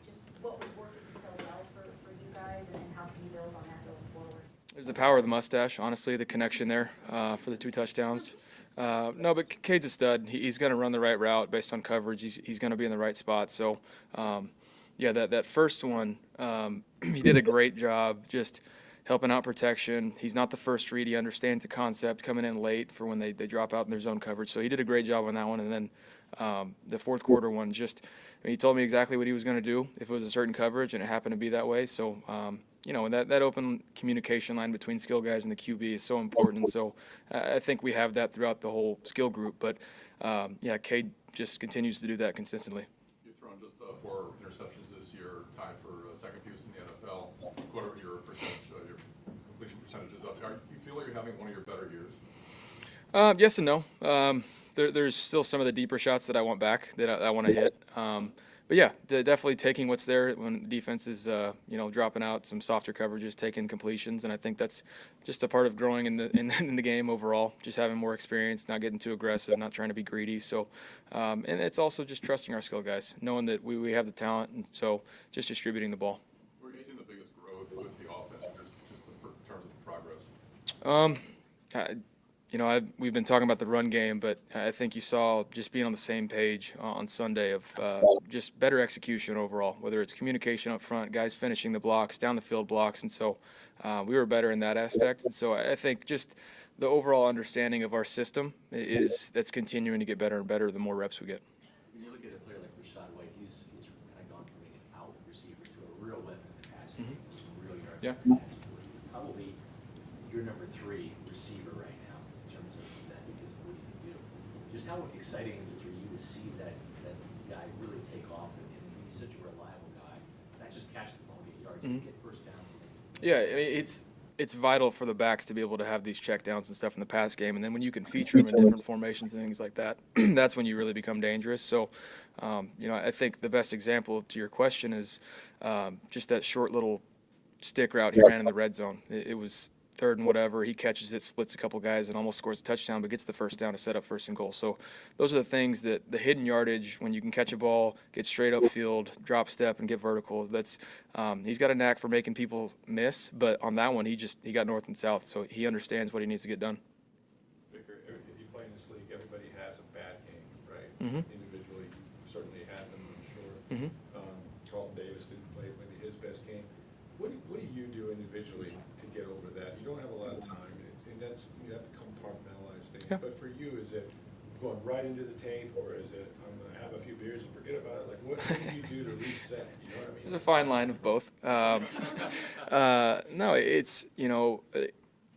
Just what was working so well for you guys, and how can you build on that going forward? There's the power of the mustache, honestly, the connection there for the 2 touchdowns. No, but Cade's a stud. He's going to run the right route based on coverage. He's going to be in the right spot. So, yeah, that first one, he did a great job just helping out protection. He's not the first read. He understands the concept, coming in late for when they drop out in their zone coverage. So he did a great job on that one. And then the fourth quarter one, he told me exactly what he was going to do if it was a certain coverage, and it happened to be that way. So, and that open communication line between skill guys and the QB is so important. So I think we have that throughout the whole skill group. But, yeah, Cade just continues to do that consistently. You've thrown just 4 interceptions this year, tied for second fewest in the NFL. Whatever your percentage, your completion percentage is up. Do you feel like you're having one of your better years? Yes and no. There's still some of the deeper shots that I want back, that I want to hit. But yeah, definitely taking what's there when the defense is, dropping out some softer coverages, taking completions, and I think that's just a part of growing in the game overall. Just having more experience, not getting too aggressive, not trying to be greedy. So, and it's also just trusting our skill guys, knowing that we have the talent, and so just distributing the ball. Where are you seeing the biggest growth with the offense, just in terms of progress? we've been talking about the run game, but I think you saw just being on the same page on Sunday of just better execution overall, whether it's communication up front, guys finishing the blocks, down the field blocks, and so we were better in that aspect. And so I think just the overall understanding of our system that's continuing to get better and better the more reps we get. When you look at a player like Rashad White, he's kind of gone from being an out receiver to a real weapon in the passing game with some real yards. Yeah. Probably your number 3 receiver right now in terms of that because of what he can do. Just how exciting is it for you to see that guy really take off and he's such a reliable guy, not just catch the ball, get yards, but get first down. Yeah, I mean, it's vital for the backs to be able to have these checkdowns and stuff in the pass game, and then when you can feature them in different formations and things like that, that's when you really become dangerous. So, I think the best example to your question is just that short little stick route he ran in the red zone. It was 3rd and whatever. He catches it, splits a couple guys, and almost scores a touchdown, but gets the first down to set up 1st and goal. So those are the things that the hidden yardage, when you can catch a ball, get straight up field, drop step, and get vertical. That's he's got a knack for making people miss, but on that one, he got north and south, so he understands what he needs to get done. Vicar, if you play in this league, everybody has a bad game, right? Individually, you certainly have them, I'm sure. Carlton Davis didn't play maybe his best game. What do you do individually to get over that? You don't have a lot of time, and that's you have to compartmentalize things. Yeah. But for you, is it going right into the tape, or is it I'm going to have a few beers and forget about it? Like, what do you do to reset? You know what I mean? There's a fine line of both. No, it's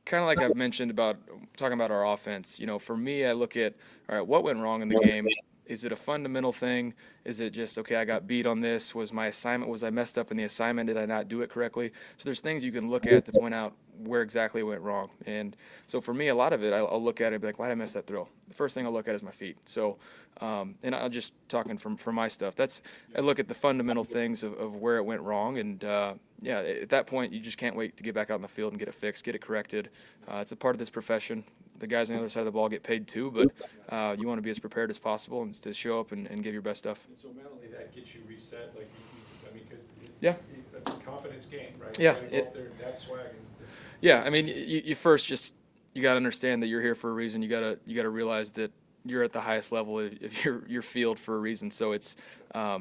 kind of like I've mentioned about talking about our offense. For me, I look at all right, what went wrong in the game. Is it a fundamental thing? Is it just, okay, I got beat on this? Was my assignment, was I messed up in the assignment? Did I not do it correctly? So there's things you can look at to point out where exactly it went wrong. And so for me, a lot of it, I'll look at it and be like, why did I miss that throw? The first thing I'll look at is my feet. So, and I'm just talking from my stuff. I look at the fundamental things of where it went wrong. And at that point, you just can't wait to get back out in the field and get it fixed, get it corrected. It's a part of this profession. The guys on the other side of the ball get paid too, but you want to be as prepared as possible and to show up and give your best stuff. And so mentally, that gets you reset. Like, because that's a confidence game, right? Yeah. You go up there, that swag. Yeah, I mean, you first you got to understand that you're here for a reason. You gotta realize that you're at the highest level of your field for a reason. So it's a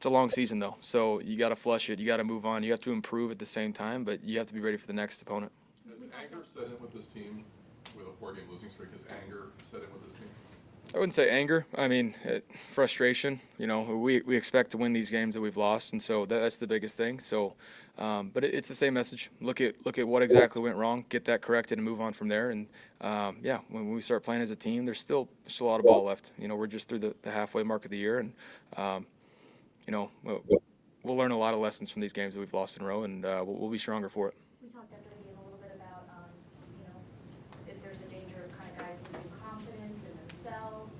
long season though. So you got to flush it. You got to move on. You have to improve at the same time, but you have to be ready for the next opponent. Has anger set in with this team with a 4-game losing streak? Has anger set in with this team? I wouldn't say anger. I mean, frustration. We expect to win these games that we've lost, and so that's the biggest thing. So, but it's the same message. Look at what exactly went wrong, get that corrected, and move on from there. And when we start playing as a team, there's still a lot of ball left. We're just through the halfway mark of the year, and we'll learn a lot of lessons from these games that we've lost in a row, and we'll be stronger for it. We talked after the game a little bit about, if there's a danger of kind of guys losing confidence in themselves.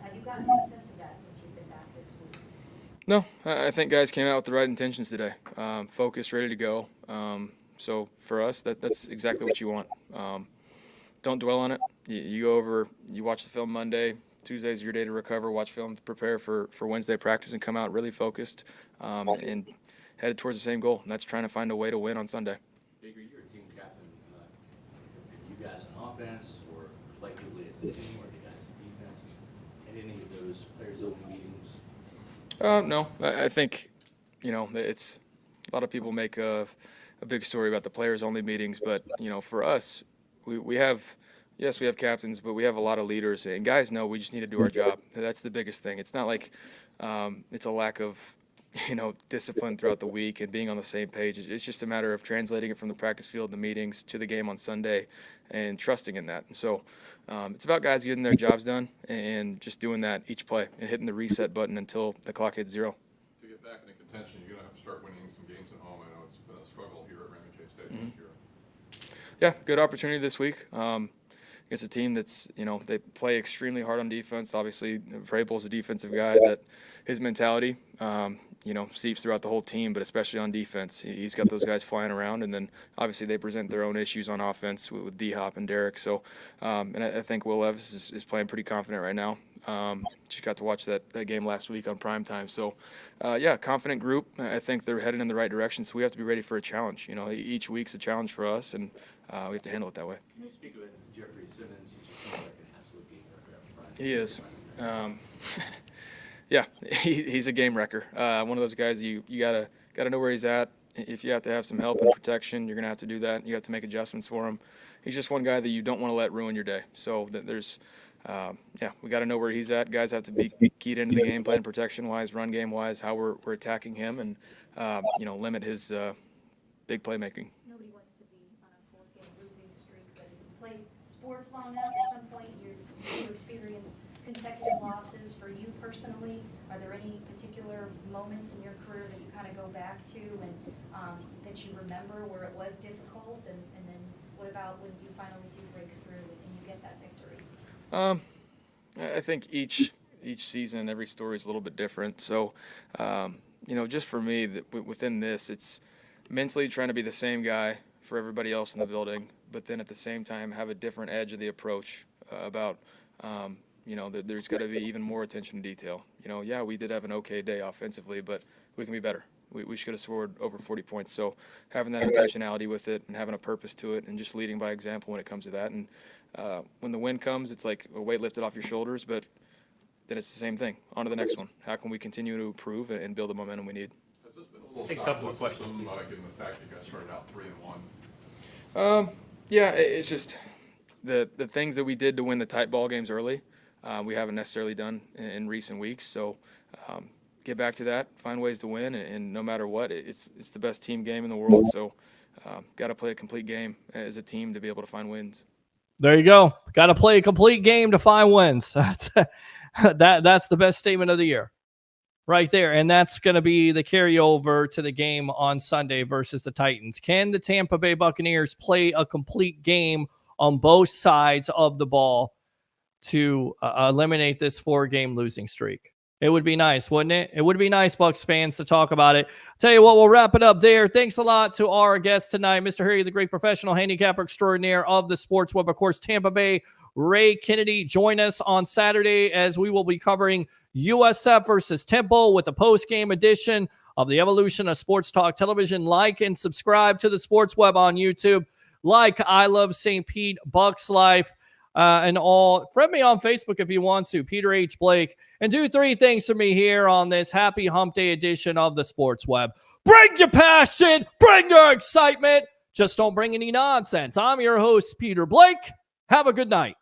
Have you gotten any sense of that since you've been back this week? No, I think guys came out with the right intentions today. Focused, ready to go. So for us, that's exactly what you want. Don't dwell on it. You go over, you watch the film Monday. Tuesday's your day to recover, watch film, prepare for Wednesday practice, and come out really focused and headed towards the same goal. And that's trying to find a way to win on Sunday. Baker, you're a team captain. Are you guys on offense or collectively as a team, or the guys on defense? And any of those players open meetings? No, I think it's a lot of people make a big story about the players only meetings, but for us, we have. Yes, we have captains, but we have a lot of leaders, and guys know we just need to do our job. That's the biggest thing. It's not like it's a lack of, discipline throughout the week and being on the same page. It's just a matter of translating it from the practice field, the meetings, to the game on Sunday, and trusting in that. And so it's about guys getting their jobs done and just doing that each play and hitting the reset button until the clock hits 0. To get back into contention, you're going to have to start winning some games at home. I know it's been a struggle here at Raymond James Stadium this year. Yeah, good opportunity this week. It's a team that's, they play extremely hard on defense. Obviously, Vrabel's a defensive guy that his mentality, seeps throughout the whole team, but especially on defense. He's got those guys flying around, and then obviously they present their own issues on offense with D-Hop and Derek. So, and I think Will Levis is playing pretty confident right now. Just got to watch that game last week on primetime. So, confident group. I think they're headed in the right direction, so we have to be ready for a challenge. Each week's a challenge for us, and we have to handle it that way. Can you speak of it? Jeffrey Simmons, he just seems like an absolute game wrecker up front. He is. Yeah, he's a game wrecker. One of those guys you gotta know where he's at. If you have to have some help and protection, you're gonna have to do that. You have to make adjustments for him. He's just one guy that you don't want to let ruin your day. So there's, we got to know where he's at. Guys have to be keyed into the game plan, protection-wise, run game-wise, how we're attacking him, and limit his big playmaking. Nobody wants to be on a 4-game losing streak, but if you play sports long enough, at some point you experience consecutive losses. For you personally, are there any particular moments in your career that you kind of go back to and that you remember where it was difficult? And then what about when you finally do break through and you get that victory? I think each season, every story is a little bit different. So, just for me, within this, it's mentally trying to be the same guy for everybody else in the building, but then at the same time have a different edge of the approach about, there's got to be even more attention to detail. We did have an okay day offensively, but we can be better. We should have scored over 40 points. So having that intentionality with it and having a purpose to it and just leading by example when it comes to that. And when the win comes, it's like a weight lifted off your shoulders, but then it's the same thing. On to the next one. How can we continue to improve and build the momentum we need? Has this been a little couple of questions, given the fact that you guys started out 3-1? It's just the things that we did to win the tight ball games early, we haven't necessarily done in recent weeks. So get back to that, find ways to win, and no matter what, it's the best team game in the world. So got to play a complete game as a team to be able to find wins. There you go. Got to play a complete game to find wins. That's the best statement of the year right there. And that's going to be the carryover to the game on Sunday versus the Titans. Can the Tampa Bay Buccaneers play a complete game on both sides of the ball to eliminate this 4-game losing streak? It would be nice, wouldn't it? It would be nice, Bucs fans, to talk about it. Tell you what, we'll wrap it up there. Thanks a lot to our guest tonight, Mr. Harry, the great professional handicapper extraordinaire of the Sports Web. Of course, Tampa Bay, Ray Kennedy. Join us on Saturday as we will be covering USF versus Temple with the post-game edition of the Evolution of Sports Talk Television. Like and subscribe to the Sports Web on YouTube. Like I Love St. Pete, Bucs Life. And all. Friend me on Facebook if you want to, Peter H. Blake. And do 3 things for me here on this Happy Hump Day edition of the Sports Web. Bring your passion, bring your excitement. Just don't bring any nonsense. I'm your host, Peter Blake. Have a good night.